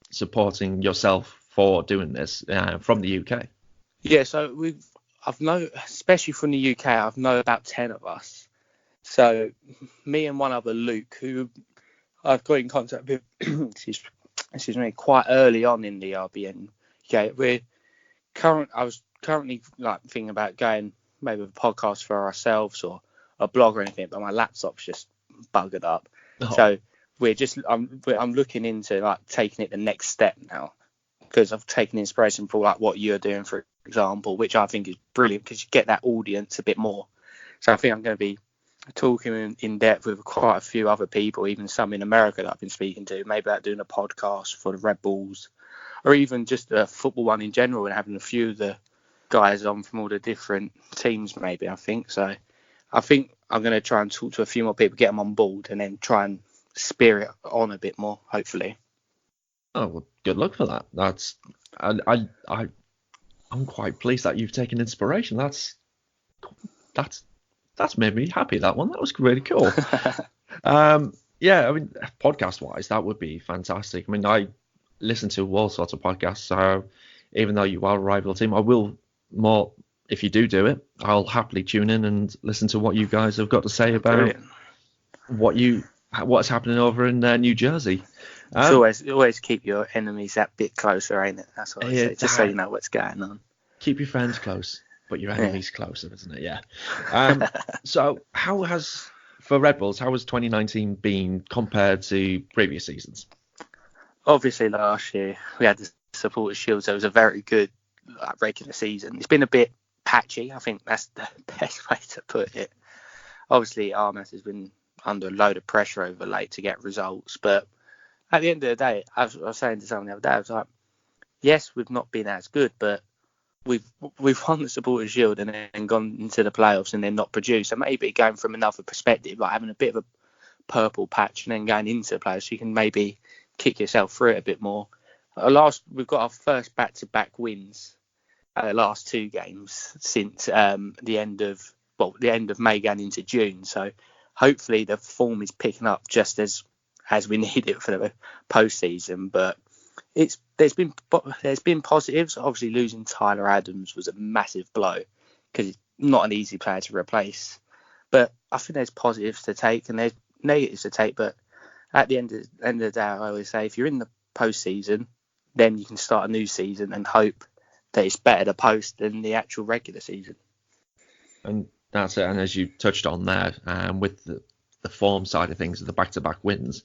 Speaker 1: supporting yourself for doing this from the UK?
Speaker 5: Yeah, so I've known, especially from the UK, I've known about 10 of us. So me and one other, Luke, who I've got in contact with, excuse me, quite early on in the RBN. Okay, I was currently like thinking about going maybe a podcast for ourselves or a blog or anything, but my laptop's just buggered up. Oh. So I'm looking into like taking it the next step now, because I've taken inspiration for like what you're doing, for example, which I think is brilliant because you get that audience a bit more. So I think I'm going to be talking in depth with quite a few other people, even some in America that I've been speaking to, maybe about doing a podcast for the Red Bulls, or even just a football one in general, and having a few of the guys on from all the different teams maybe, I think. So I think I'm going to try and talk to a few more people, get them on board, and then try and spear it on a bit more, hopefully.
Speaker 1: Oh, well, good luck for that. I'm quite pleased that you've taken inspiration. That's made me happy, that one. That was really cool. Yeah, I mean, podcast-wise, that would be fantastic. I mean, I listen to all sorts of podcasts, so even though you are a rival team, I will more, if you do it, I'll happily tune in and listen to what you guys have got to say about what's happening over in New Jersey.
Speaker 5: Always keep your enemies that bit closer, ain't it? That's what I say, just so you know what's going on.
Speaker 1: Keep your friends close, but your enemies closer, isn't it? Yeah. So for Red Bulls, how has 2019 been compared to previous seasons?
Speaker 5: Obviously, last year we had the Supporters' Shield, so it was a very good regular season. It's been a bit patchy. I think that's the best way to put it. Obviously, Armas has been under a load of pressure over late to get results, but at the end of the day, I was saying to someone the other day, I was like, yes, we've not been as good, but we've won the Supporters' Shield and then gone into the playoffs and then not produced. So maybe going from another perspective, like having a bit of a purple patch and then going into the playoffs, you can maybe kick yourself through it a bit more. We've got our first back-to-back wins at the last two games since the end of May going into June. So hopefully the form is picking up just as we need it for the postseason. But there's been positives. Obviously, losing Tyler Adams was a massive blow because he's not an easy player to replace. But I think there's positives to take and there's negatives to take. But at the end of the day, I always say if you're in the postseason, then you can start a new season and hope that it's better to post than the actual regular season.
Speaker 1: And that's it. And as you touched on there, with the form side of things, the back-to-back wins,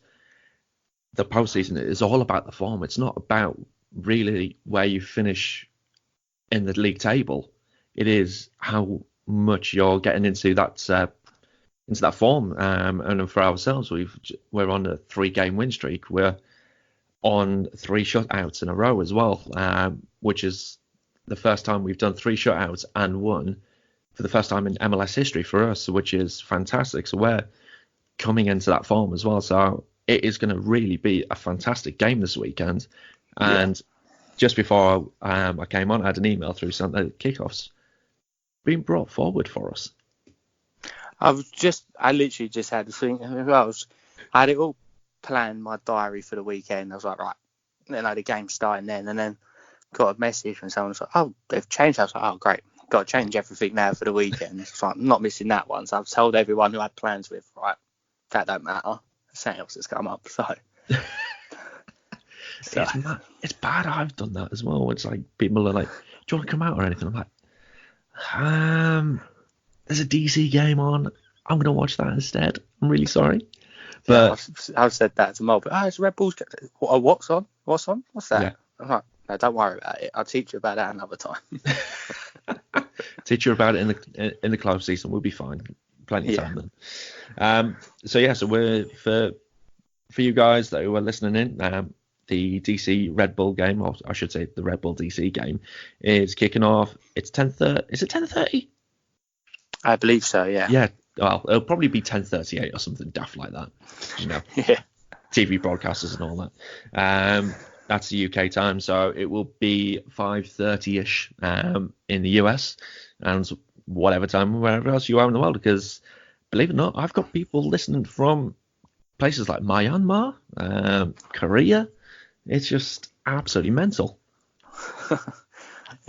Speaker 1: the postseason is all about the form. It's not about really where you finish in the league table. It is how much you're getting into that form. And for ourselves, we're on a 3-game win streak. We're on 3 shutouts in a row as well, which is the first time we've done 3 shutouts and won for the first time in MLS history for us, which is fantastic. So we're coming into that form as well. So it is going to really be a fantastic game this weekend. And just before I came on, I had an email through some kickoffs being brought forward for us.
Speaker 5: I literally just had the thing. I had it all planned, my diary for the weekend. I was like, right, the game's starting then, and then got a message from someone. Was like, oh, they've changed. I was like, oh, great, got to change everything now for the weekend. So I'm not missing that one. So I've told everyone who I had plans with, right, that don't matter. Something else has come up. So So
Speaker 1: It's bad. I've done that as well. It's like people are like, "Do you want to come out or anything?" I'm like, there's a DC game on. I'm gonna watch that instead. I'm really sorry,
Speaker 5: yeah,
Speaker 1: but
Speaker 5: I've said that to Mo. But it's Red Bulls. What's on? What's on? What's that?
Speaker 1: yeah.
Speaker 5: I'm like, no, don't worry about it. I'll teach you about that another time.
Speaker 1: Teach you about it in the close season. We'll be fine. Plenty of time then. So we're for you guys that are listening in. The DC Red Bull game, or I should say the Red Bull DC game, is kicking off. It's 10:30. Is it 10:30?
Speaker 5: I believe so. Yeah.
Speaker 1: Yeah. Well, it'll probably be 10:38 or something daft like that.
Speaker 5: Yeah.
Speaker 1: TV broadcasters and all that. That's the UK time, so it will be 5:30ish in the US and whatever time wherever else you are in the world. Because believe it or not, I've got people listening from places like Myanmar, Korea. It's just absolutely mental.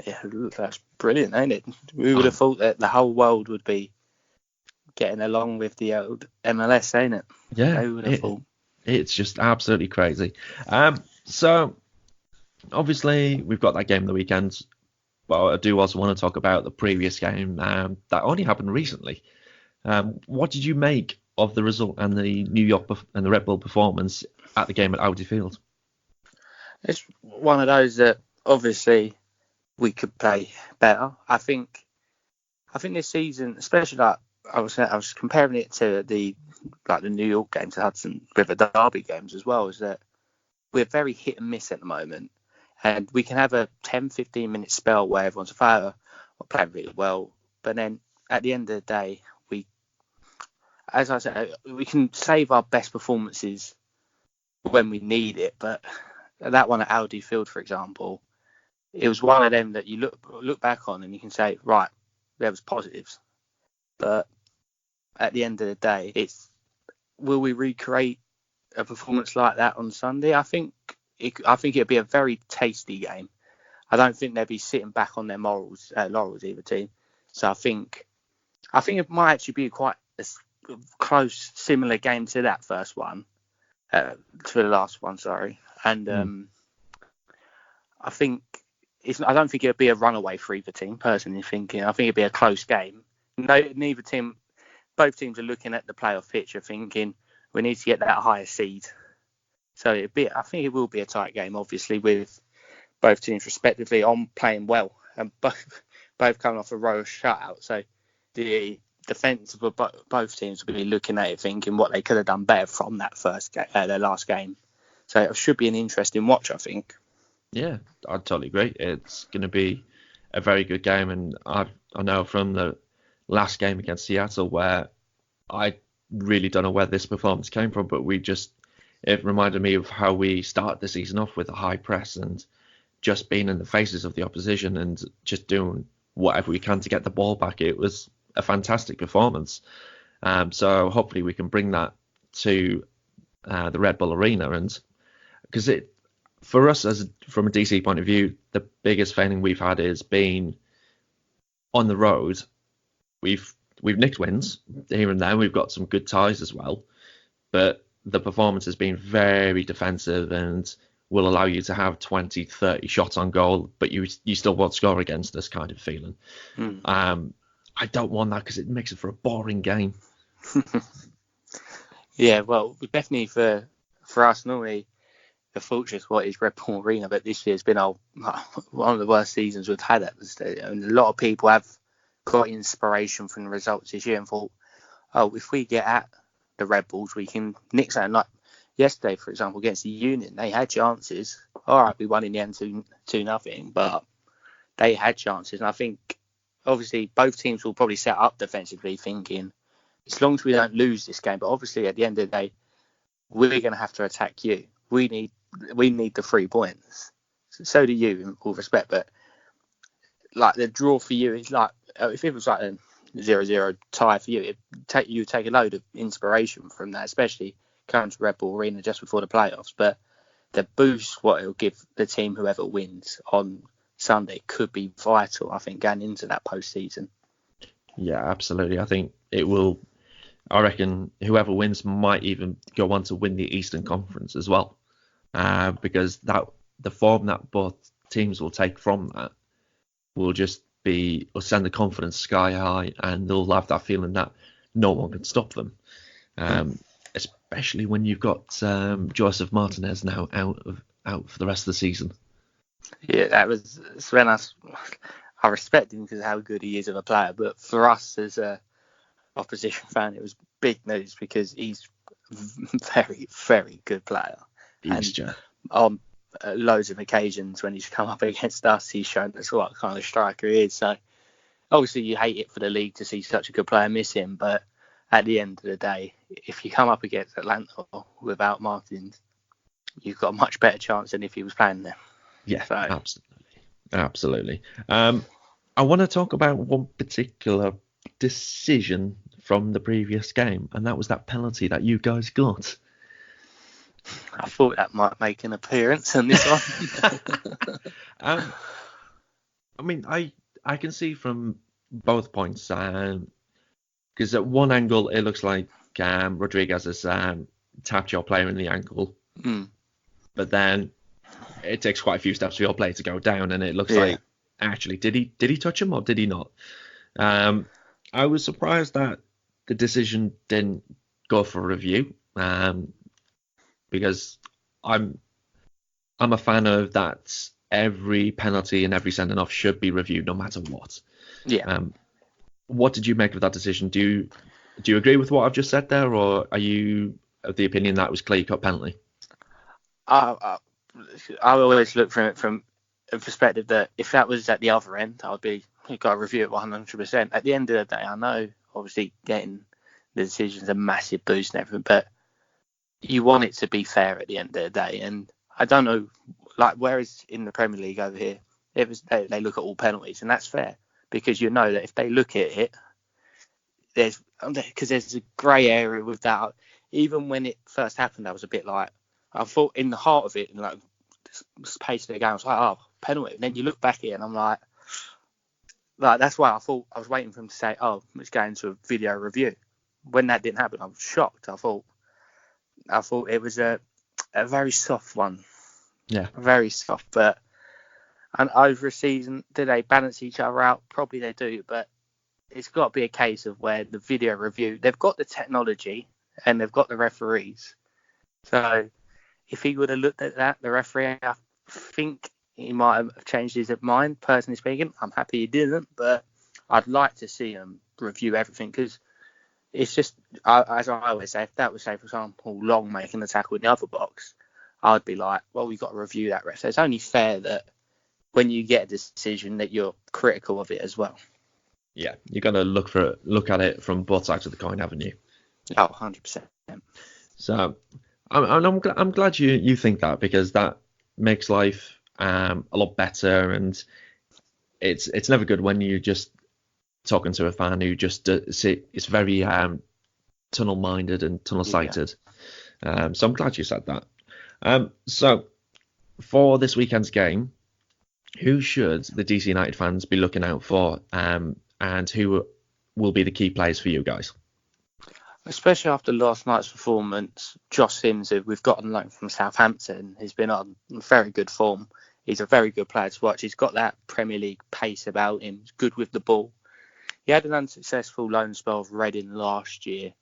Speaker 5: Yeah, that's brilliant, ain't it? We would have thought that the whole world would be getting along with the old MLS, ain't it?
Speaker 1: Yeah,
Speaker 5: Who would have thought?
Speaker 1: It's just absolutely crazy. So obviously we've got that game on the weekend, but I do also want to talk about the previous game that only happened recently. What did you make of the result and the New York and the Red Bull performance at the game at Audi Field?
Speaker 5: It's one of those that obviously we could play better. I think this season, especially like I was comparing it to the New York games, the Hudson River Derby games as well, is that we're very hit and miss at the moment. And we can have a 10-15 minute spell where everyone's a fighter or playing really well. But then at the end of the day, as I said, we can save our best performances when we need it. But that one at Audi Field, for example, it was one of them that you look back on and you can say, right, there was positives. But at the end of the day, will we recreate a performance like that on Sunday? I think it'd be a very tasty game. I don't think they'd be sitting back on their laurels, either team. So I think it might actually be quite a close, similar game to that first one, to the last one. Sorry, and I don't think it'd be a runaway for either team. Personally, thinking, I think it'd be a close game. Both teams are looking at the playoff picture, thinking we need to get that higher seed. So I think it will be a tight game, obviously, with both teams respectively on playing well and both coming off a row of shutout. So the defence of both teams will be looking at it, thinking what they could have done better from that their last game. So it should be an interesting watch, I think.
Speaker 1: Yeah, I totally agree. It's going to be a very good game, and I know from the last game against Seattle where I really don't know where this performance came from, but it reminded me of how we started the season off with a high press and just being in the faces of the opposition and just doing whatever we can to get the ball back. It was a fantastic performance. So hopefully we can bring that to the Red Bull Arena, and because for us from a DC point of view, the biggest failing we've had is being on the road. We've nicked wins here and there. We've got some good ties as well, but the performance has been very defensive and will allow you to have 20, 30 shots on goal, but you still won't score against us kind of feeling. I don't want that because it makes it for a boring game.
Speaker 5: Yeah, well, definitely for us, normally the fortress what is Red Bull Arena, but this year's been one of the worst seasons we've had at the stadium. And a lot of people have got inspiration from the results this year and thought, oh, if we get at the Red Bulls, we can nick something. Like yesterday, for example, against the Union, they had chances. All right, we won in the end 2-0, but they had chances. And I think, obviously, both teams will probably set up defensively thinking, as long as we don't lose this game, but obviously at the end of the day, we're going to have to attack you. We need the 3 points. So do you, in all respect. But like the draw for you is like, if it was like a 0-0 tie for you, you take a load of inspiration from that, especially coming to Red Bull Arena just before the playoffs. But the boost what it'll give the team, whoever wins on Sunday, could be vital, I think, going into that postseason.
Speaker 1: Yeah, absolutely. I think it will. I reckon whoever wins might even go on to win the Eastern Conference as well. because the form that both teams will take from that will send the confidence sky high, and they'll have that feeling that no one can stop them. Especially when you've got Joseph Martinez now out for the rest of the season.
Speaker 5: Yeah, that was when I respect him because of how good he is of a player. But for us as a opposition fan, it was big news because he's a very, very good player.
Speaker 1: And
Speaker 5: on loads of occasions when he's come up against us, he's shown us what kind of striker he is. So obviously you hate it for the league to see such a good player miss him, but at the end of the day, if you come up against Atlanta without Martins, you've got a much better chance than if he was playing there.
Speaker 1: Yeah, so. Absolutely. I want to talk about one particular decision from the previous game, and that was that penalty that you guys got.
Speaker 5: I thought that might make an appearance on this one.
Speaker 1: I mean, I can see from both points, because at one angle it looks like Rodriguez has tapped your player in the ankle, but then it takes quite a few steps for your player to go down, and it looks like actually did he touch him or did he not? I was surprised that the decision didn't go for review, because I'm a fan of that. Every penalty and every sending off should be reviewed no matter what.
Speaker 5: Yeah.
Speaker 1: What did you make of that decision? Do you agree with what I've just said there, or are you of the opinion that it was clear-cut penalty?
Speaker 5: I always look from it from a perspective that if that was at the other end, I'd be, you've got to review it 100%. At the end of the day, I know obviously getting the decision's a massive boost and everything, but you want it to be fair at the end of the day. And I don't know, like, whereas in the Premier League over here, they look at all penalties, and that's fair because you know that if they look at it, there's a grey area with that. Even when it first happened, I was a bit like, I thought in the heart of it, and like the pace of the game, I was like, oh, penalty. And then you look back at it, and I'm like that's why I thought I was waiting for him to say, oh, it's going to a video review. When that didn't happen, I was shocked. I thought it was a very soft one.
Speaker 1: Yeah,
Speaker 5: very soft. But and over a season, do they balance each other out? Probably they do, but it's got to be a case of where the video review, they've got the technology and they've got the referees. So if he would have looked at that, the referee, I think he might have changed his mind, personally speaking. I'm happy he didn't, but I'd like to see him review everything because it's just, as I always say, if that was, say, for example, Long making the tackle in the other box, I'd be like, well, we've got to review that ref. So it's only fair that when you get a decision that you're critical of it as well.
Speaker 1: Yeah, you got to look at it from both sides of the coin, haven't you?
Speaker 5: Oh, 100%.
Speaker 1: So I'm glad you think that, because that makes life a lot better, and it's never good when you just talking to a fan who just it's very tunnel-minded and tunnel-sighted. Yeah. So I'm glad you said that. So for this weekend's game, who should the DC United fans be looking out for, and who will be the key players for you guys?
Speaker 5: Especially after last night's performance, Josh Sims, who we've got on loan from Southampton, has been on very good form. He's a very good player to watch. He's got that Premier League pace about him. He's good with the ball. He had an unsuccessful loan spell of Reading last year,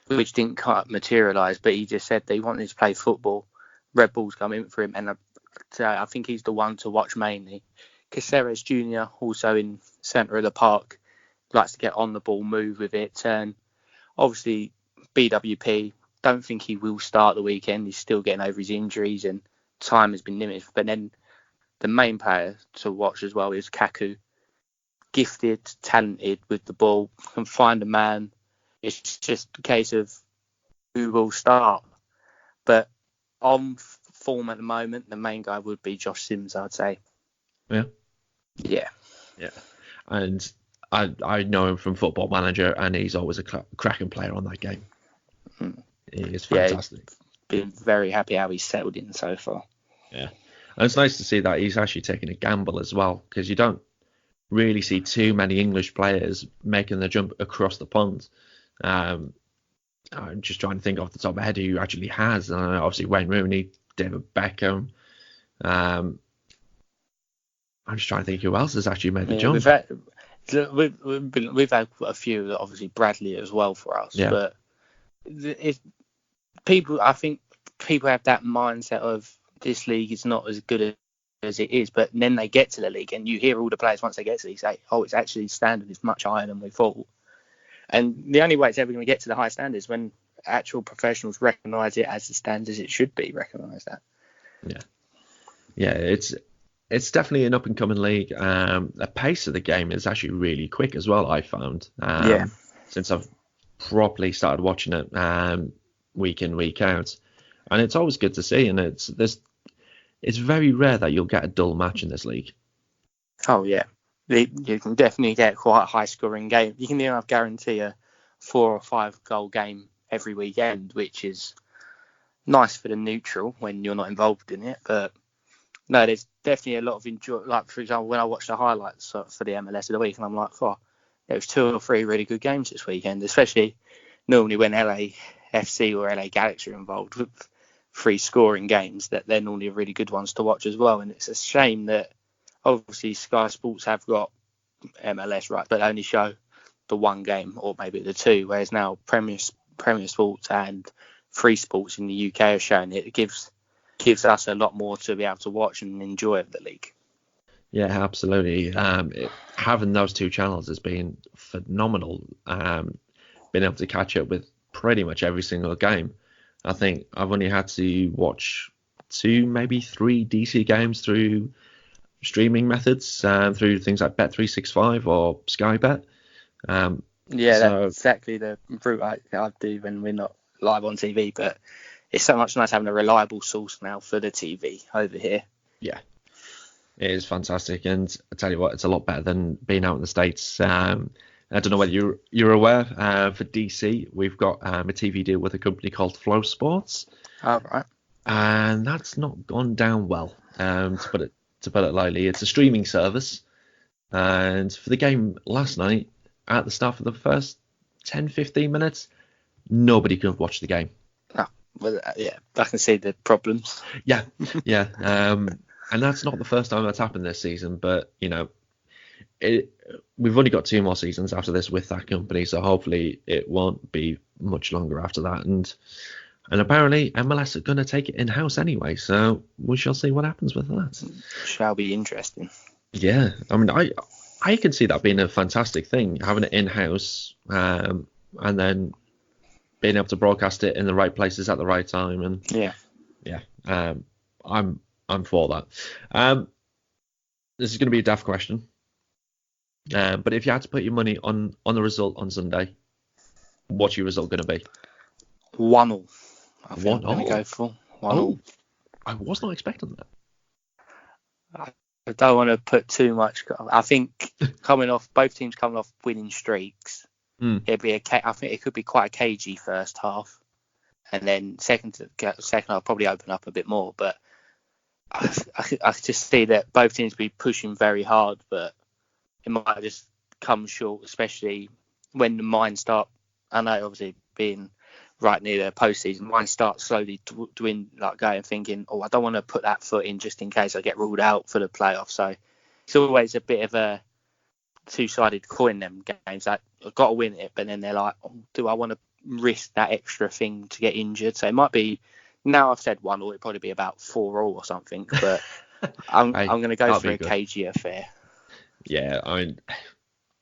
Speaker 5: which didn't quite materialise, but he just said they wanted to play football. Red Bulls come in for him, and I think he's the one to watch mainly. Caceres Jr., also in centre of the park, likes to get on the ball, move with it. And obviously, BWP, don't think he will start the weekend. He's still getting over his injuries and time has been limited. But then the main player to watch as well is Kaku. Gifted, talented with the ball, can find a man. It's just a case of who will start. But on form at the moment, the main guy would be Josh Sims, I'd say.
Speaker 1: Yeah.
Speaker 5: Yeah.
Speaker 1: Yeah. And I know him from Football Manager, and he's always a cracking player on that game. He is fantastic.
Speaker 5: Yeah, been very happy how he's settled in so far.
Speaker 1: Yeah. And it's nice to see that he's actually taking a gamble as well, because you don't really see too many English players making the jump across the pond. I'm just trying to think off the top of my head who actually has. Obviously, Wayne Rooney David Beckham. I'm just trying to think who else has actually made the jump.
Speaker 5: We've had a few, obviously Bradley as well for us,
Speaker 1: Yeah.
Speaker 5: but I think people have that mindset of this league is not as good as it is, but then they get to the league and you hear all the players once they get to the league say, oh, it's actually standard is much higher than we thought. And the only way it's ever going to get to the high standard is when actual professionals recognise it as the standards it should be recognised at.
Speaker 1: Yeah, it's definitely an up-and-coming league. The pace of the game is actually really quick as well, I found. Since I've properly started watching it week in, week out. And it's always good to see, and it's very rare that you'll get a dull match in this league.
Speaker 5: Oh, yeah. You can definitely get quite a high-scoring game. You can guarantee a 4 or 5 goal game every weekend, which is nice for the neutral when you're not involved in it, but no, there's definitely a lot of enjoy. Like, for example, when I watch the highlights for the MLS of the week, and I'm like, oh, there was 2 or 3 really good games this weekend, especially normally when LAFC or LA Galaxy are involved with 3 scoring games, that they're normally really good ones to watch as well. And it's a shame that obviously Sky Sports have got MLS right, but only show the 1 game or maybe the 2, whereas now Premier Sports and Free Sports in the UK are showing it. It gives us a lot more to be able to watch and enjoy of the league.
Speaker 1: Yeah, absolutely. Having those 2 channels has been phenomenal. Being able to catch up with pretty much every single game. I think I've only had to watch 2, maybe 3 DC games through streaming methods, through things like Bet365 or Sky Bet.
Speaker 5: That's exactly the route I do when we're not live on TV, but it's so much nice having a reliable source now for the TV over here.
Speaker 1: Yeah, it is fantastic, and I tell you what, it's a lot better than being out in the States. I don't know whether you're aware, for DC, we've got a TV deal with a company called Flow Sports.
Speaker 5: Oh, right.
Speaker 1: And that's not gone down well, to put it lightly. It's a streaming service, and for the game last night, at the start of the first 10-15 minutes, nobody could watch the game.
Speaker 5: Oh, well, yeah, I can see the problems.
Speaker 1: Yeah. And that's not the first time that's happened this season, but we've only got 2 more seasons after this with that company, so hopefully it won't be much longer after that. And apparently MLS are going to take it in-house anyway, so we shall see what happens with that.
Speaker 5: Shall be interesting.
Speaker 1: Yeah, I mean, I can see that being a fantastic thing, having it in-house, and then being able to broadcast it in the right places at the right time. And I'm for that. This is going to be a daft question. But if you had to put your money on the result on Sunday, what's your result going to be?
Speaker 5: 1-1. I think
Speaker 1: 1-0?
Speaker 5: I'm going to go for 1-0.
Speaker 1: Oh, I was not expecting that.
Speaker 5: I don't want to put too much. I think both teams coming off winning streaks, it'd be I think it could be quite a cagey first half, and then second half probably open up a bit more. But I just see that both teams be pushing very hard, but it might just come short, especially when the minds start. I know, obviously, being right near the postseason, mine start slowly going thinking, I don't want to put that foot in just in case I get ruled out for the playoffs. So it's always a bit of a 2-sided coin, them games. Like, I've got to win it, but then they're like, do I want to risk that extra thing to get injured? So it might be, now I've said 1-0, it'd probably be about 4-4 or something, but I'm going to go for a cagey affair.
Speaker 1: Yeah, I mean,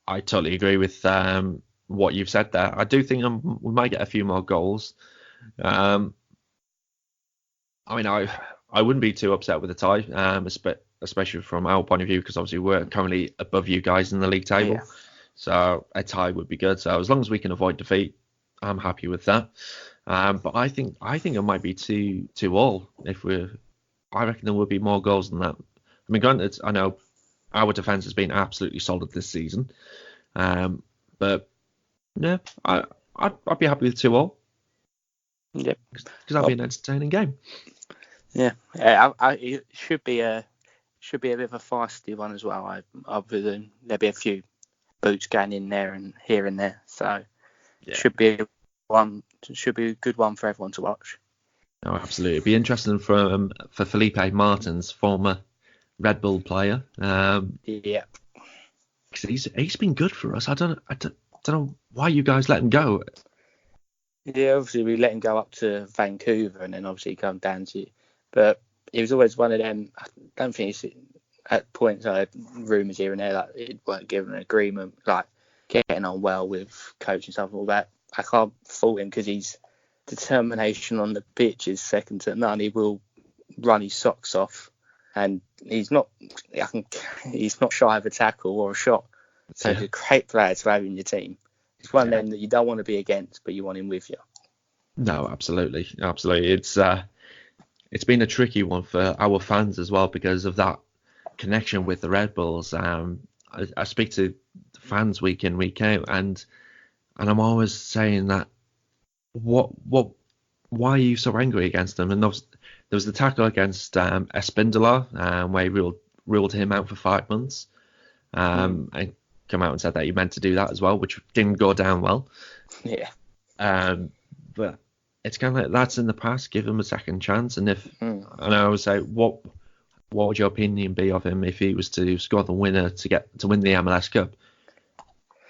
Speaker 1: I totally agree with what you've said there. I do think we might get a few more goals. I mean, I wouldn't be too upset with a tie, especially from our point of view, because obviously we're currently above you guys in the league table. Yeah. So a tie would be good. So as long as we can avoid defeat, I'm happy with that. But I think it might be 2-2 I reckon there would be more goals than that. I mean, granted, I know our defence has been absolutely solid this season, but yeah, I'd be happy with 2-2.
Speaker 5: Yep,
Speaker 1: because that'll be an entertaining game.
Speaker 5: Yeah, it should be a bit of a feisty one as well. Other than there'll be a few boots going in there and here and there, so yeah. Should be a good one for everyone to watch.
Speaker 1: Oh, absolutely. It'd be interesting for Felipe Martins, former Red Bull player.
Speaker 5: Yeah.
Speaker 1: 'Cause he's been good for us. I don't know why you guys let him go.
Speaker 5: Yeah, obviously we let him go up to Vancouver and then obviously come down to you. But he was always one of them. I don't think he's at points I had rumours here and there that he weren't given an agreement, like getting on well with coach and stuff and all that. I can't fault him because his determination on the pitch is second to none. He will run his socks off, and he's not shy of a tackle or a shot. So he's a great player to have in your team. It's one of them that you don't want to be against, but you want him with you.
Speaker 1: No, absolutely. It's been a tricky one for our fans as well because of that connection with the Red Bulls. I speak to fans week in, week out, and I'm always saying that why are you so angry against them? And there was the tackle against Espindola, where he ruled him out for 5 months. And come out and said that he meant to do that as well, which didn't go down well.
Speaker 5: Yeah.
Speaker 1: But it's kind of like that's in the past. Give him a second chance, and and I would say, what would your opinion be of him if he was to score the winner to win the MLS Cup?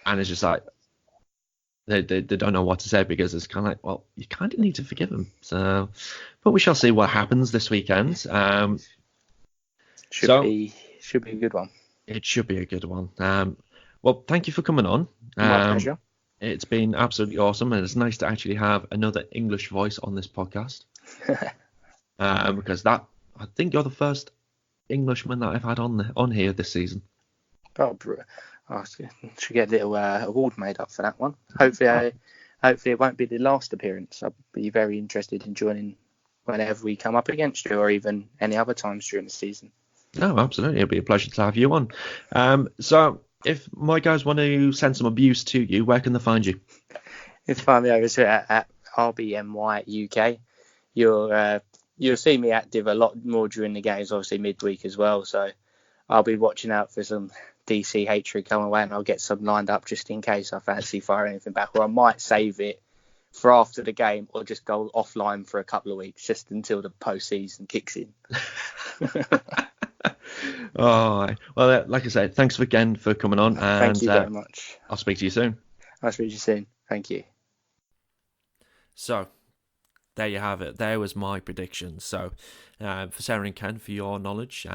Speaker 1: And it's just like they don't know what to say because it's kind of like, well, you kind of need to forgive him. So, but we shall see what happens this weekend.
Speaker 5: Should be a good one.
Speaker 1: It should be a good one. Well, thank you for coming on.
Speaker 5: My pleasure.
Speaker 1: It's been absolutely awesome, and it's nice to actually have another English voice on this podcast. Because I think you're the first Englishman that I've had on here this season.
Speaker 5: Oh, I should get a little award made up for that one. Hopefully it won't be the last appearance. I'll be very interested in joining whenever we come up against you, or even any other times during the season.
Speaker 1: No, absolutely. It'll be a pleasure to have you on. So if my guys want to send some abuse to you, where can they find you?
Speaker 5: You can find me over at RBNYUK. You'll see me active a lot more during the games, obviously midweek as well. So I'll be watching out for some DC hatred coming away, and I'll get some lined up just in case I fancy firing anything back, or I might save it for after the game, or just go offline for a couple of weeks just until the postseason kicks in.
Speaker 1: Oh, well, like I said, thanks again for coming on. And
Speaker 5: thank you very much.
Speaker 1: I'll speak to you soon.
Speaker 5: I'll speak to you soon. Thank you.
Speaker 1: So, there you have it. There was my prediction. So, for Sarah and Ken, for your knowledge,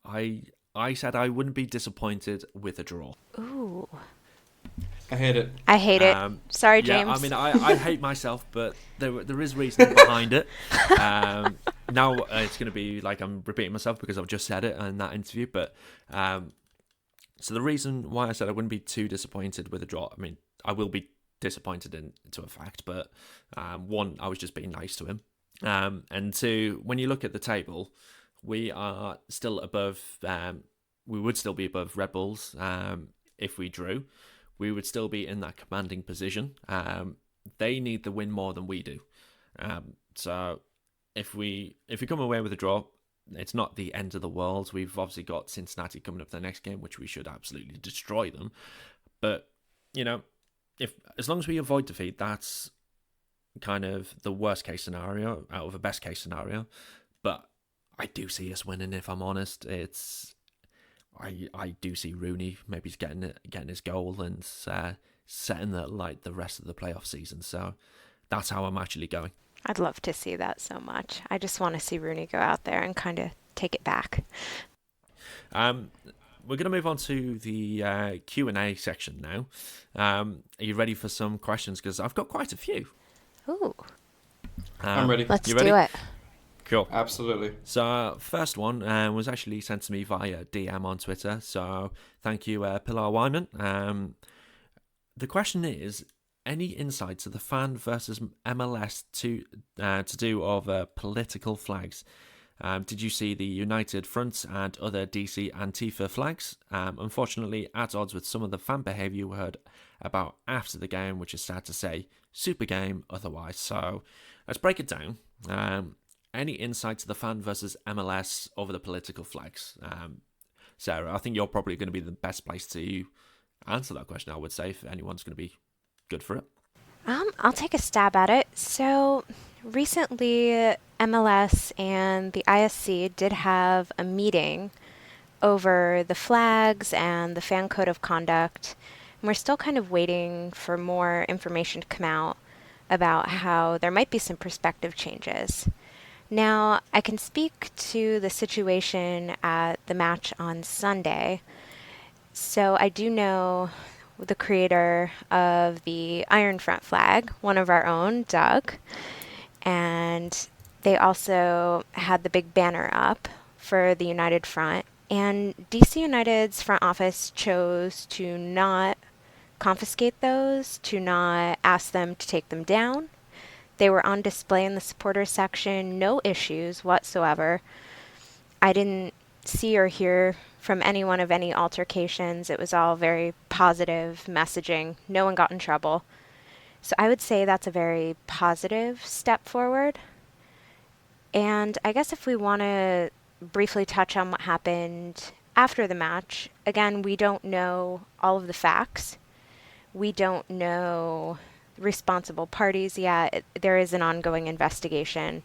Speaker 1: I said I wouldn't be disappointed with a draw.
Speaker 2: Ooh.
Speaker 3: I hate it.
Speaker 2: I hate it. Sorry, James.
Speaker 1: Yeah, I mean, I hate myself, but there is reason behind it. Now it's going to be like I'm repeating myself because I've just said it in that interview. But so the reason why I said I wouldn't be too disappointed with a draw, I mean, I will be disappointed into a fact, but one, I was just being nice to him. And two, when you look at the table, we are still above, we would still be above Red Bulls if we drew. We would still be in that commanding position. They need the win more than we do. So if we come away with a draw, it's not the end of the world. We've obviously got Cincinnati coming up for the next game, which we should absolutely destroy them. But, you know, as long as we avoid defeat, that's kind of the worst case scenario out of a best case scenario. But I do see us winning, if I'm honest. I do see Rooney maybe getting his goal and setting the rest of the playoff season. So that's how I'm actually going.
Speaker 2: I'd love to see that so much. I just want to see Rooney go out there and kind of take it back.
Speaker 1: We're going to move on to the Q&A section now. Are you ready for some questions? Because I've got quite a few.
Speaker 2: Ooh.
Speaker 3: I'm ready.
Speaker 2: Let's
Speaker 1: you ready?
Speaker 2: do it.
Speaker 1: Cool.
Speaker 3: Absolutely.
Speaker 1: So first one was actually sent to me via DM on Twitter. So thank you, Pilar Wyman. The question is, any insight to the fan versus MLS to do over political flags? Did you see the United Front and other DC Antifa flags? Unfortunately, at odds with some of the fan behaviour we heard about after the game, which is sad to say. Super game otherwise. So let's break it down. Any insight to the fan versus MLS over the political flags? Sarah, I think you're probably going to be the best place to answer that question, I would say, if anyone's going to be good for it.
Speaker 2: I'll take a stab at it. So Recently, MLS and the ISC did have a meeting over the flags and the fan code of conduct. And we're still kind of waiting for more information to come out about how there might be some perspective changes. Now, I can speak to the situation at the match on Sunday. So I do know the creator of the Iron Front flag, one of our own, Doug, and they also had the big banner up for the United Front. And DC United's front office chose to not confiscate those, to not ask them to take them down. They were on display in the supporters section, no issues whatsoever. I didn't see or hear from anyone of any altercations. It was all very positive messaging. No one got in trouble. So I would say that's a very positive step forward. And I guess if we want to briefly touch on what happened after the match, again, we don't know all of the facts. We don't know responsible parties yet. There is an ongoing investigation.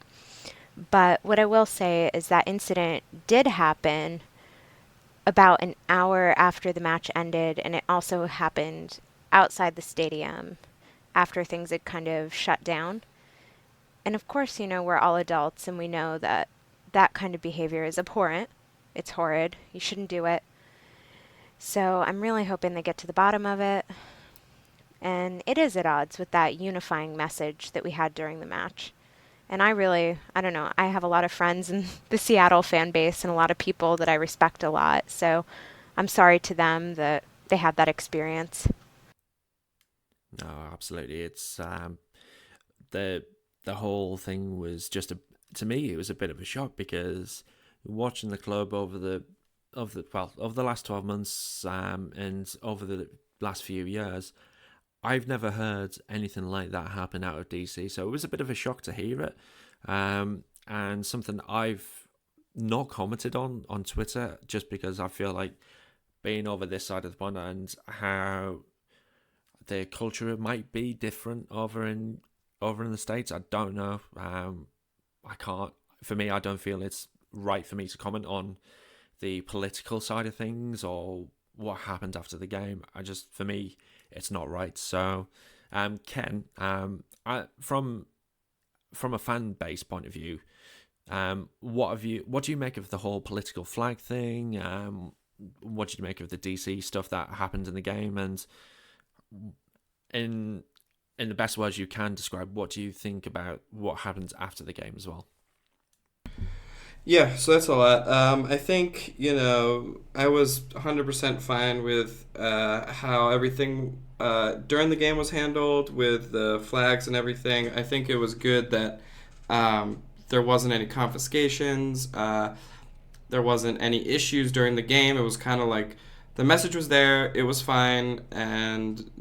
Speaker 2: But what I will say is that incident did happen about an hour after the match ended, and it also happened outside the stadium after things had kind of shut down. And of course, we're all adults and we know that that kind of behavior is abhorrent. It's horrid. You shouldn't do it. So I'm really hoping they get to the bottom of it. And it is at odds with that unifying message that we had during the match. And I don't know, I have a lot of friends in the Seattle fan base and a lot of people that I respect a lot. So I'm sorry to them that they had that experience.
Speaker 1: No, absolutely. It's the whole thing was just to me it was a bit of a shock, because watching the club over the last 12 months and over the last few years, I've never heard anything like that happen out of DC. So it was a bit of a shock to hear it, and something I've not commented on Twitter, just because I feel like being over this side of the pond and how the culture might be different over in the States. I don't know. I can't. For me, I don't feel it's right for me to comment on the political side of things or what happened after the game. For me, it's not right. So, Ken, from a fan base point of view, what do you make of the whole political flag thing? What do you make of the DC stuff that happened in the game? And in the best words you can describe, what do you think about what happens after the game as well?
Speaker 3: Yeah, so that's a lot. I think, I was 100% fine with how everything during the game was handled with the flags and everything. I think it was good that there wasn't any confiscations. There wasn't any issues during the game. It was kind of like the message was there. It was fine. And,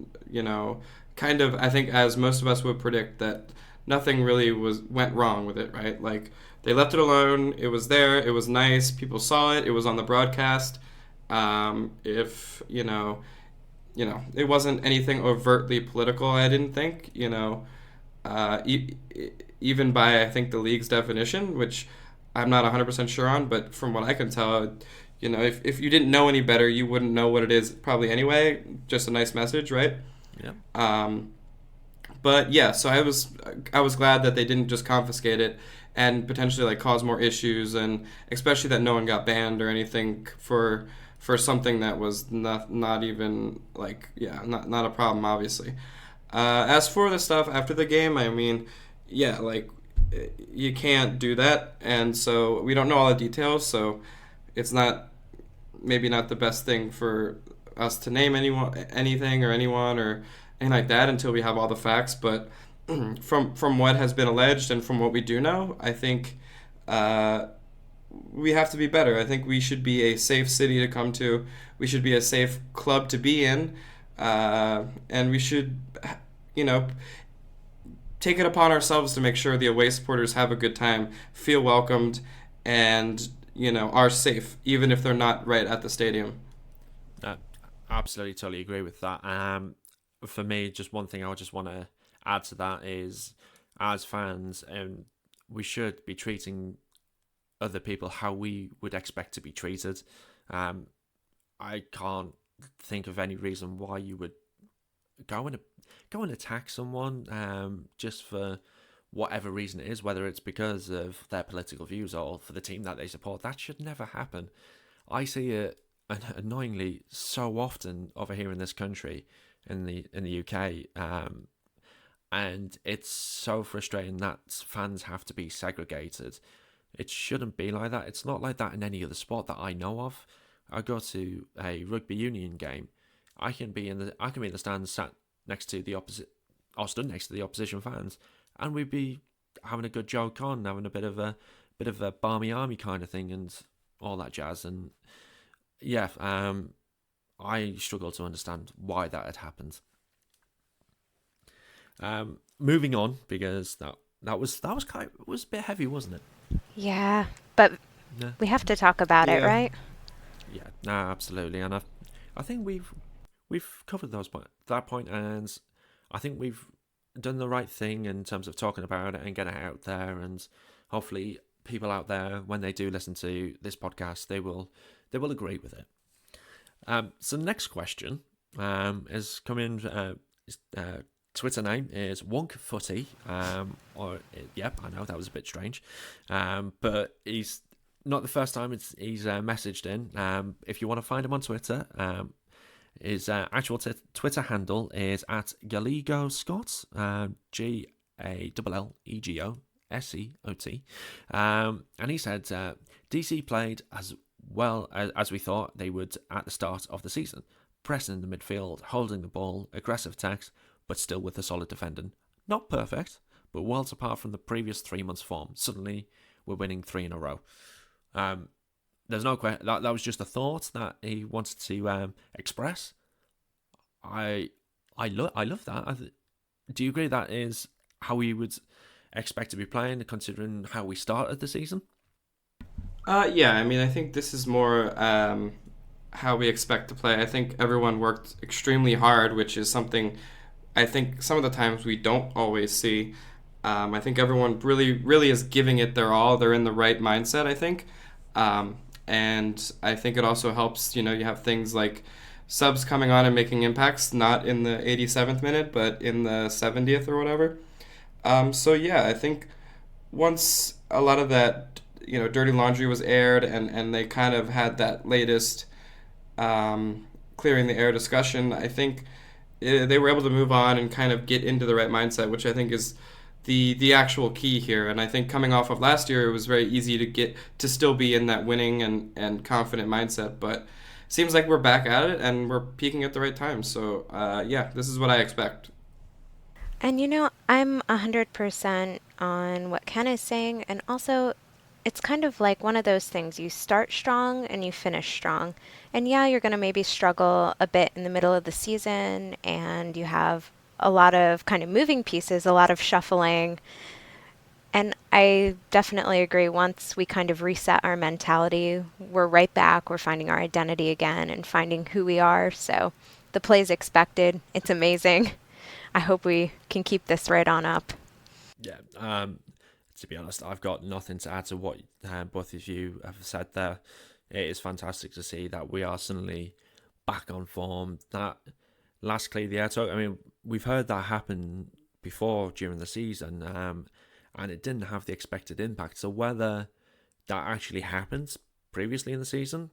Speaker 3: kind of, I think as most of us would predict, that nothing really went wrong with it, right? Like, they left it alone. It was there. It was nice. People saw it. It was on the broadcast. If it wasn't anything overtly political, I didn't think. Even by I think the league's definition, which I'm not 100% sure on, but from what I can tell, if you didn't know any better, you wouldn't know what it is probably anyway. Just a nice message, right?
Speaker 1: Yeah.
Speaker 3: But yeah, so I was glad that they didn't just confiscate it and potentially cause more issues, and especially that no one got banned or anything for something that was not even not a problem, obviously. As for the stuff after the game, I mean, yeah, you can't do that, and so we don't know all the details, so it's maybe not the best thing for us to name anything or anyone or anything like that until we have all the facts. But from what has been alleged and from what we do know, I think we have to be better. I think we should be a safe city to come to. We should be a safe club to be in, and we should, take it upon ourselves to make sure the away supporters have a good time, feel welcomed, and are safe, even if they're not right at the stadium.
Speaker 1: Absolutely, totally agree with that. For me, just one thing I would just want to add to that is as fans, we should be treating other people how we would expect to be treated. I can't think of any reason why you would go and attack someone just for whatever reason it is, whether it's because of their political views or for the team that they support. That should never happen. I see it annoyingly so often over here in this country, in the UK, and it's so frustrating that fans have to be segregated. It shouldn't be like that. It's not like that in any other sport that I know of. I go to a rugby union game. I can be in the stands, sat next to the opposite, or stood next to the opposition fans, and we'd be having a good joke on, having a bit of a barmy army kind of thing, and all that jazz. And yeah, I struggle to understand why that had happened. Moving on, because that was a bit heavy, wasn't it?
Speaker 2: Yeah, but
Speaker 1: Yeah.
Speaker 2: we have to talk about it,
Speaker 3: Yeah.
Speaker 2: right?
Speaker 1: Yeah, no, absolutely, and I think we've covered that point, and I think we've done the right thing in terms of talking about it and getting it out there, and hopefully people out there, when they do listen to this podcast, they will agree with it. So the next question is coming. Twitter name is WonkFooty. Yep, I know that was a bit strange, but he's not the first time he's messaged in. If you want to find him on Twitter, his actual Twitter handle is at Gallego Scott, GALLEGO SEOT, and he said DC played as well as we thought they would at the start of the season, pressing the midfield, holding the ball, aggressive attacks, but still with a solid defending. Not perfect, but worlds apart from the previous 3 months' form. Suddenly, we're winning 3 in a row. There's no question. That was just a thought that he wanted to express. I love that. Do you agree that is how we would expect to be playing, considering how we started the season?
Speaker 3: Yeah, I mean, I think this is more how we expect to play. I think everyone worked extremely hard, which is something I think some of the times we don't always see. I think everyone really is giving it their all. They're in the right mindset, I think. And I think it also helps, you have things like subs coming on and making impacts, not in the 87th minute, but in the 70th or whatever. So yeah, I think once a lot of that, dirty laundry was aired and they kind of had that latest clearing the air discussion, I think they were able to move on and kind of get into the right mindset, which I think is the actual key here. And I think coming off of last year, it was very easy to get to still be in that winning and confident mindset. But seems like we're back at it and we're peaking at the right time. So yeah, this is what I expect.
Speaker 2: And I'm 100% on what Ken is saying, and also it's kind of like one of those things. You start strong and you finish strong. And yeah, you're going to maybe struggle a bit in the middle of the season, and you have a lot of kind of moving pieces, a lot of shuffling. And I definitely agree. Once we kind of reset our mentality, we're right back. We're finding our identity again and finding who we are. So the play's expected. It's amazing. I hope we can keep this right on up.
Speaker 1: Yeah. To be honest, I've got nothing to add to what both of you have said there. It is fantastic to see that we are suddenly back on form. That last clear the air talk, I mean, we've heard that happen before during the season, and it didn't have the expected impact. So whether that actually happened previously in the season,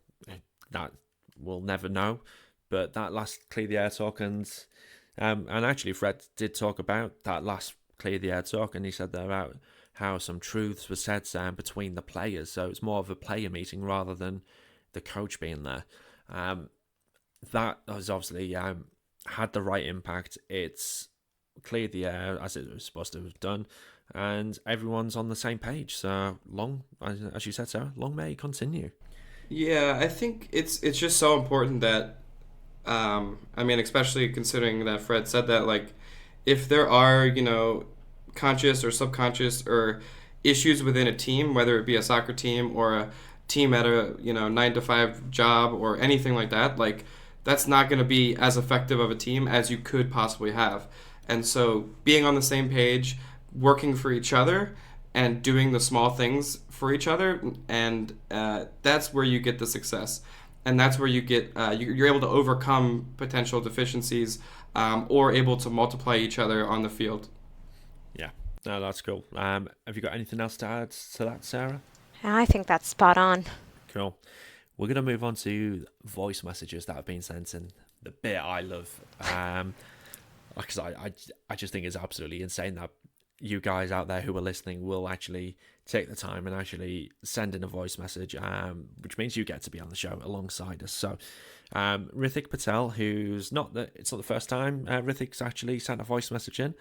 Speaker 1: that we'll never know. But that last clear the air talk, and actually Fred did talk about that last clear the air talk, and he said there about how some truths were said between the players. So it's more of a player meeting rather than the coach being there. That has obviously had the right impact. It's cleared the air as it was supposed to have done, and everyone's on the same page. So long, as you said, Sarah, long may it continue.
Speaker 3: Yeah, I think it's just so important that, I mean, especially considering that Fred said that, like, if there are, conscious or subconscious or issues within a team, whether it be a soccer team or a team at a 9-to-5 job or anything like that, like, that's not going to be as effective of a team as you could possibly have. And so being on the same page, working for each other and doing the small things for each other, and that's where you get the success, and that's where you get you're able to overcome potential deficiencies, or able to multiply each other on the field.
Speaker 1: Yeah, no, that's cool. Have you got anything else to add to that, Sarah?
Speaker 2: I think that's spot on.
Speaker 1: Cool. We're going to move on to voice messages that have been sent in. The bit I love, because I just think it's absolutely insane that you guys out there who are listening will actually take the time and actually send in a voice message, which means you get to be on the show alongside us. So, Rithik Patel, it's not the first time Rithik's actually sent a voice message in,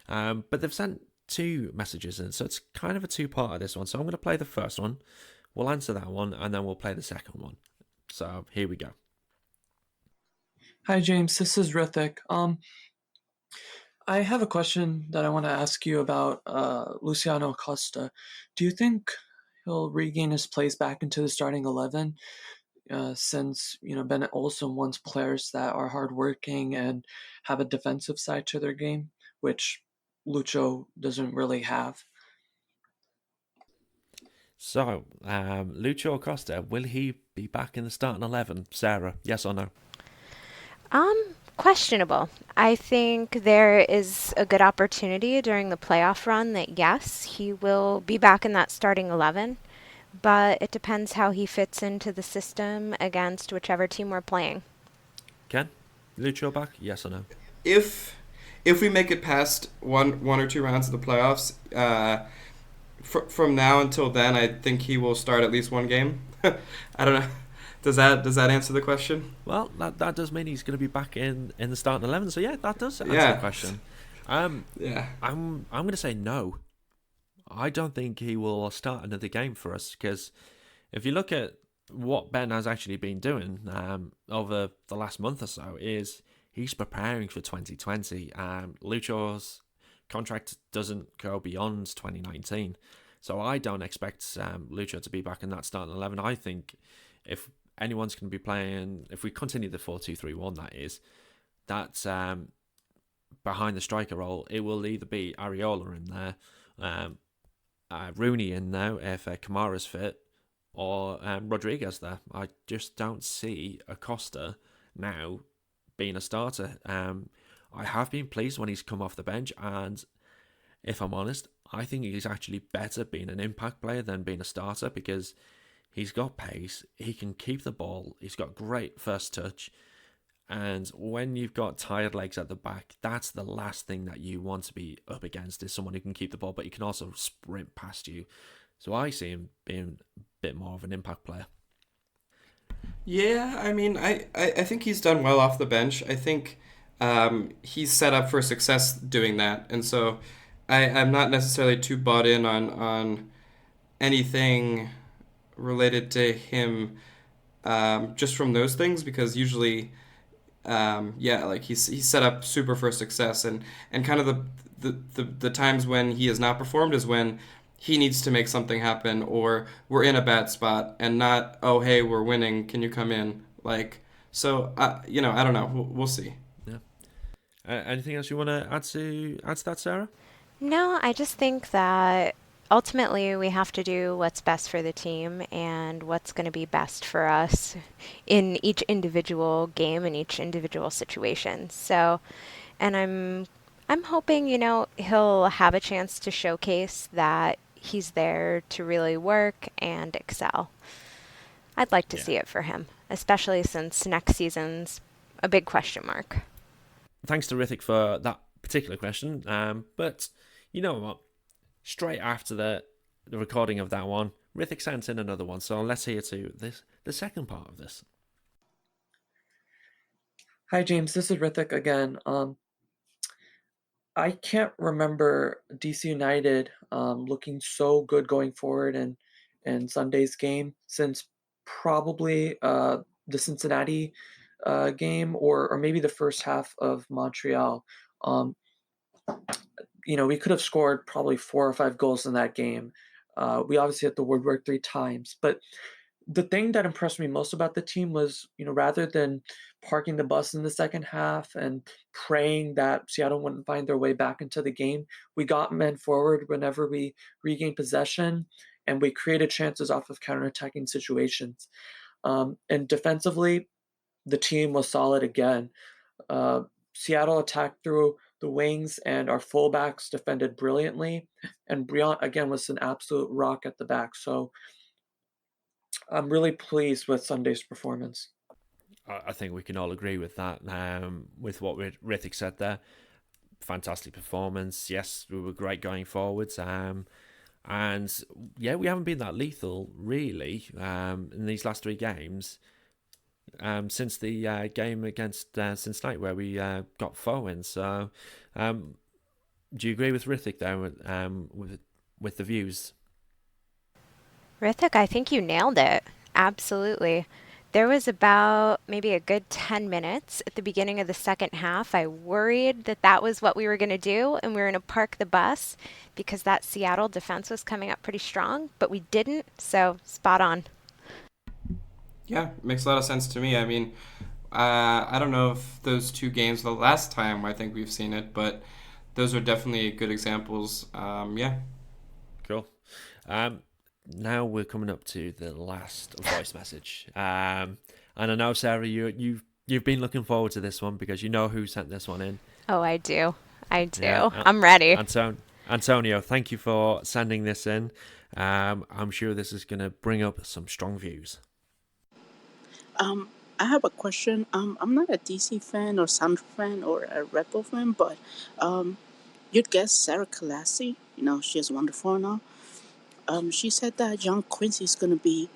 Speaker 1: but they've sent 2 messages in, so it's kind of a 2-part of this one. So I'm going to play the first one, we'll answer that one, and then we'll play the second one. So here we go.
Speaker 6: Hi James, this is Rithik. I have a question that I want to ask you about Luciano Acosta. Do you think he'll regain his place back into the starting 11? Since Bennett Olsen wants players that are hardworking and have a defensive side to their game, which Lucho doesn't really have.
Speaker 1: So, Lucho Acosta, will he be back in the starting 11? Sarah, yes or no?
Speaker 2: Questionable. I think there is a good opportunity during the playoff run that yes, he will be back in that starting 11, but it depends how he fits into the system against whichever team we're playing.
Speaker 1: Ken, Lucho back? Yes or no?
Speaker 3: If we make it past one or 2 rounds of the playoffs, from now until then, I think he will start at least one game. I don't know. Does that answer the question?
Speaker 1: Well, that does mean he's going to be back in the starting 11. So yeah, that does answer the question.
Speaker 3: Yeah.
Speaker 1: I'm going to say no. I don't think he will start another game for us, because if you look at what Ben has actually been doing over the last month or so, is he's preparing for 2020. Lucho's contract doesn't go beyond 2019, so I don't expect Lucho to be back in that starting 11. I think if anyone's going to be playing, if we continue the 4-2-3-1, that is, that's behind the striker role, it will either be Areola in there, Rooney in there if Kamara's fit, or Rodriguez there. I just don't see Acosta now being a starter. I have been pleased when he's come off the bench, and if I'm honest, I think he's actually better being an impact player than being a starter, because he's got pace, he can keep the ball, he's got great first touch, and when you've got tired legs at the back, that's the last thing that you want to be up against, is someone who can keep the ball, but he can also sprint past you. So I see him being a bit more of an impact player.
Speaker 3: Yeah, I mean, I think he's done well off the bench. I think he's set up for success doing that, and so I'm not necessarily too bought in on anything related to him, just from those things, because usually, like he's set up super for success, and kind of the times when he has not performed is when he needs to make something happen, or we're in a bad spot, and not, oh hey, we're winning, can you come in? So I don't know, we'll see.
Speaker 1: Yeah. Anything else you want to add to that, Sarah?
Speaker 2: No, I just think that ultimately we have to do what's best for the team and what's going to be best for us in each individual game and each individual situation. So, and I'm hoping, he'll have a chance to showcase that he's there to really work and excel. I'd like to see it for him, especially since next season's a big question mark.
Speaker 1: Thanks to Rithik for that particular question. But you know what? Straight after the recording of that one, Rithik sent in another one. So let's hear to the second part of this.
Speaker 6: Hi James, this is Rithik again. I can't remember DC United looking so good going forward in Sunday's game since probably the Cincinnati game, or maybe the first half of Montreal. We could have scored probably 4 or 5 goals in that game. We obviously hit the woodwork 3 times, but the thing that impressed me most about the team was, rather than parking the bus in the second half and praying that Seattle wouldn't find their way back into the game. We got men forward whenever we regained possession, and we created chances off of counterattacking situations. And defensively, the team was solid again. Seattle attacked through the wings, and our fullbacks defended brilliantly. And Brillant, again, was an absolute rock at the back. So I'm really pleased with Sunday's performance.
Speaker 1: I think we can all agree with that, with what Rithik said there. Fantastic performance. Yes, we were great going forwards. And yeah, we haven't been that lethal, really, in these last 3 games. Since the game against Cincinnati, where we got 4 wins. So, do you agree with Rithik there with the views?
Speaker 2: Rithik, I think you nailed it. Absolutely. There was about maybe a good 10 minutes at the beginning of the second half. I worried that that was what we were going to do, and we were going to park the bus because that Seattle defense was coming up pretty strong, but we didn't, so spot on.
Speaker 3: Yeah, makes a lot of sense to me. I mean, I don't know if those 2 games are the last time I think we've seen it, but those are definitely good examples. Yeah.
Speaker 1: Cool. Now we're coming up to the last voice message. And I know, Sarah, you've been looking forward to this one because you know who sent this one in.
Speaker 2: Oh, I do.
Speaker 1: Yeah,
Speaker 2: I'm ready.
Speaker 1: Antonio, thank you for sending this in. I'm sure this is going to bring up some strong views.
Speaker 7: I have a question. I'm not a DC fan or Sandra fan or a Red Bull fan, but your guest Sarah Kalassi, she is wonderful now. She said that John Quincy is going to be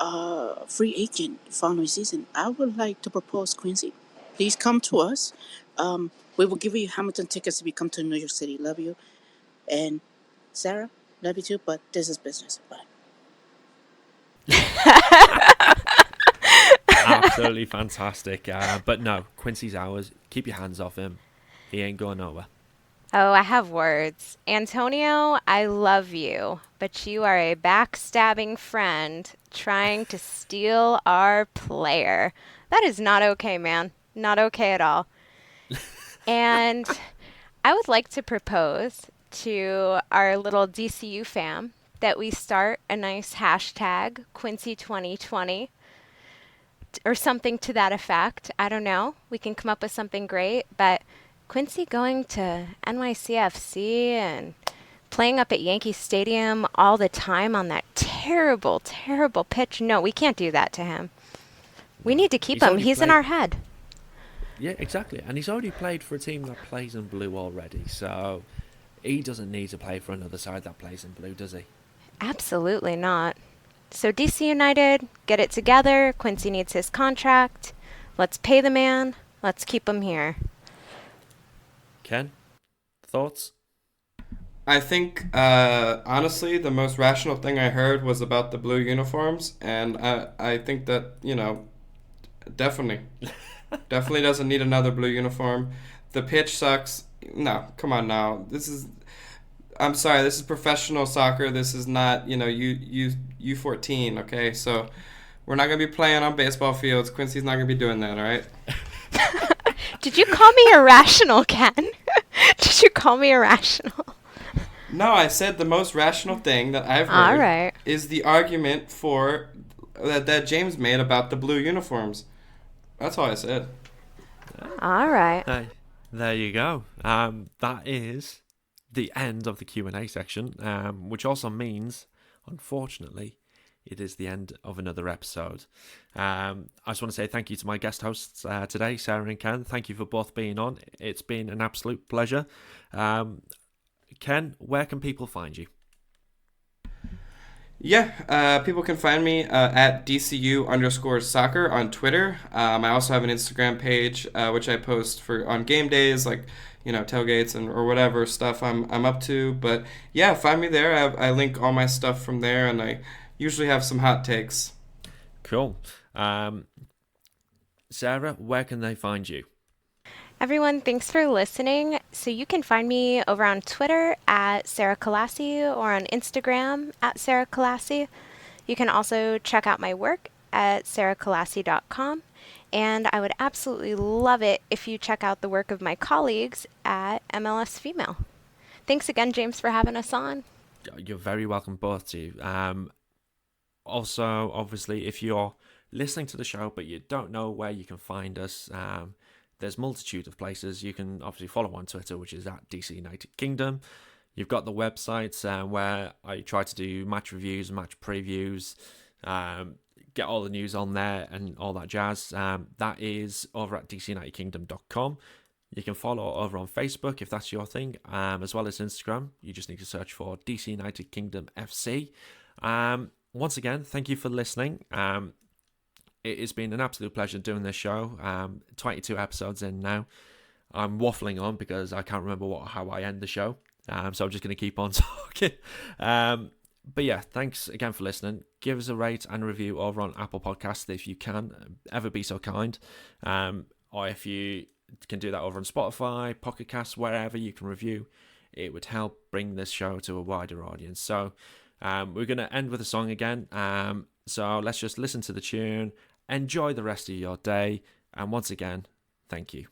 Speaker 7: a free agent following season. I would like to propose, Quincy, please come to us. We will give you Hamilton tickets if you come to New York City. Love you. And Sarah, love you too, but this is business. Bye.
Speaker 1: Absolutely fantastic. But no, Quincy's ours. Keep your hands off him. He ain't going nowhere.
Speaker 2: Oh, I have words. Antonio, I love you, but you are a backstabbing friend trying to steal our player. That is not okay, man. Not okay at all. And I would like to propose to our little DCU fam that we start a nice hashtag, Quincy2020, or something to that effect. I don't know. We can come up with something great, but Quincy going to NYCFC and playing up at Yankee Stadium all the time on that terrible, terrible pitch. No, we can't do that to him. We need to keep him. He's in our head.
Speaker 1: Yeah, exactly. And he's already played for a team that plays in blue already. So he doesn't need to play for another side that plays in blue, does he?
Speaker 2: Absolutely not. So DC United, get it together. Quincy needs his contract. Let's pay the man. Let's keep him here.
Speaker 1: Ken, thoughts?
Speaker 3: I think, honestly, the most rational thing I heard was about the blue uniforms, and I think that, definitely doesn't need another blue uniform. The pitch sucks. No, come on now. I'm sorry, this is professional soccer. This is not, U14, okay? So we're not going to be playing on baseball fields. Quincy's not going to be doing that, all right?
Speaker 2: Did you call me irrational, Ken? Did you call me irrational?
Speaker 3: No, I said the most rational thing that I've heard
Speaker 2: All right.
Speaker 3: is the argument for that James made about the blue uniforms. That's all I said.
Speaker 2: All right.
Speaker 1: There you go. That is the end of the Q&A section, which also means, unfortunately, it is the end of another episode. I just want to say thank you to my guest hosts today, Sarah and Ken. Thank you for both being on. It's been an absolute pleasure. Ken, where can people find you?
Speaker 3: Yeah, people can find me at DCU_soccer on Twitter. I also have an Instagram page which I post on game days, like tailgates or whatever stuff I'm up to. But yeah, find me there. I link all my stuff from there, and I usually have some hot takes.
Speaker 1: Cool. Sarah, where can they find you?
Speaker 2: Everyone, thanks for listening. So you can find me over on Twitter at Sarah Kalassi or on Instagram at Sarah Kalassi. You can also check out my work at sarahkalassi.com. And I would absolutely love it if you check out the work of my colleagues at MLS Female. Thanks again, James, for having us on.
Speaker 1: You're very welcome, both to you. Also, obviously, if you're listening to the show but you don't know where you can find us, there's multitude of places. You can obviously follow on Twitter, which is at DC United Kingdom. You've got the website where I try to do match reviews, match previews, get all the news on there and all that jazz. That is over at dcunitedkingdom.com. You can follow over on Facebook if that's your thing, as well as Instagram. You just need to search for DC United Kingdom FC. Once again, thank you for listening. It has been an absolute pleasure doing this show. 22 episodes in now. I'm waffling on because I can't remember how I end the show. So I'm just going to keep on talking. But yeah, thanks again for listening. Give us a rate and review over on Apple Podcasts if you can. Ever be so kind. Or if you can do that over on Spotify, Pocket Casts, wherever you can review. It would help bring this show to a wider audience. So we're going to end with a song again. So let's just listen to the tune. Enjoy the rest of your day. And once again, thank you.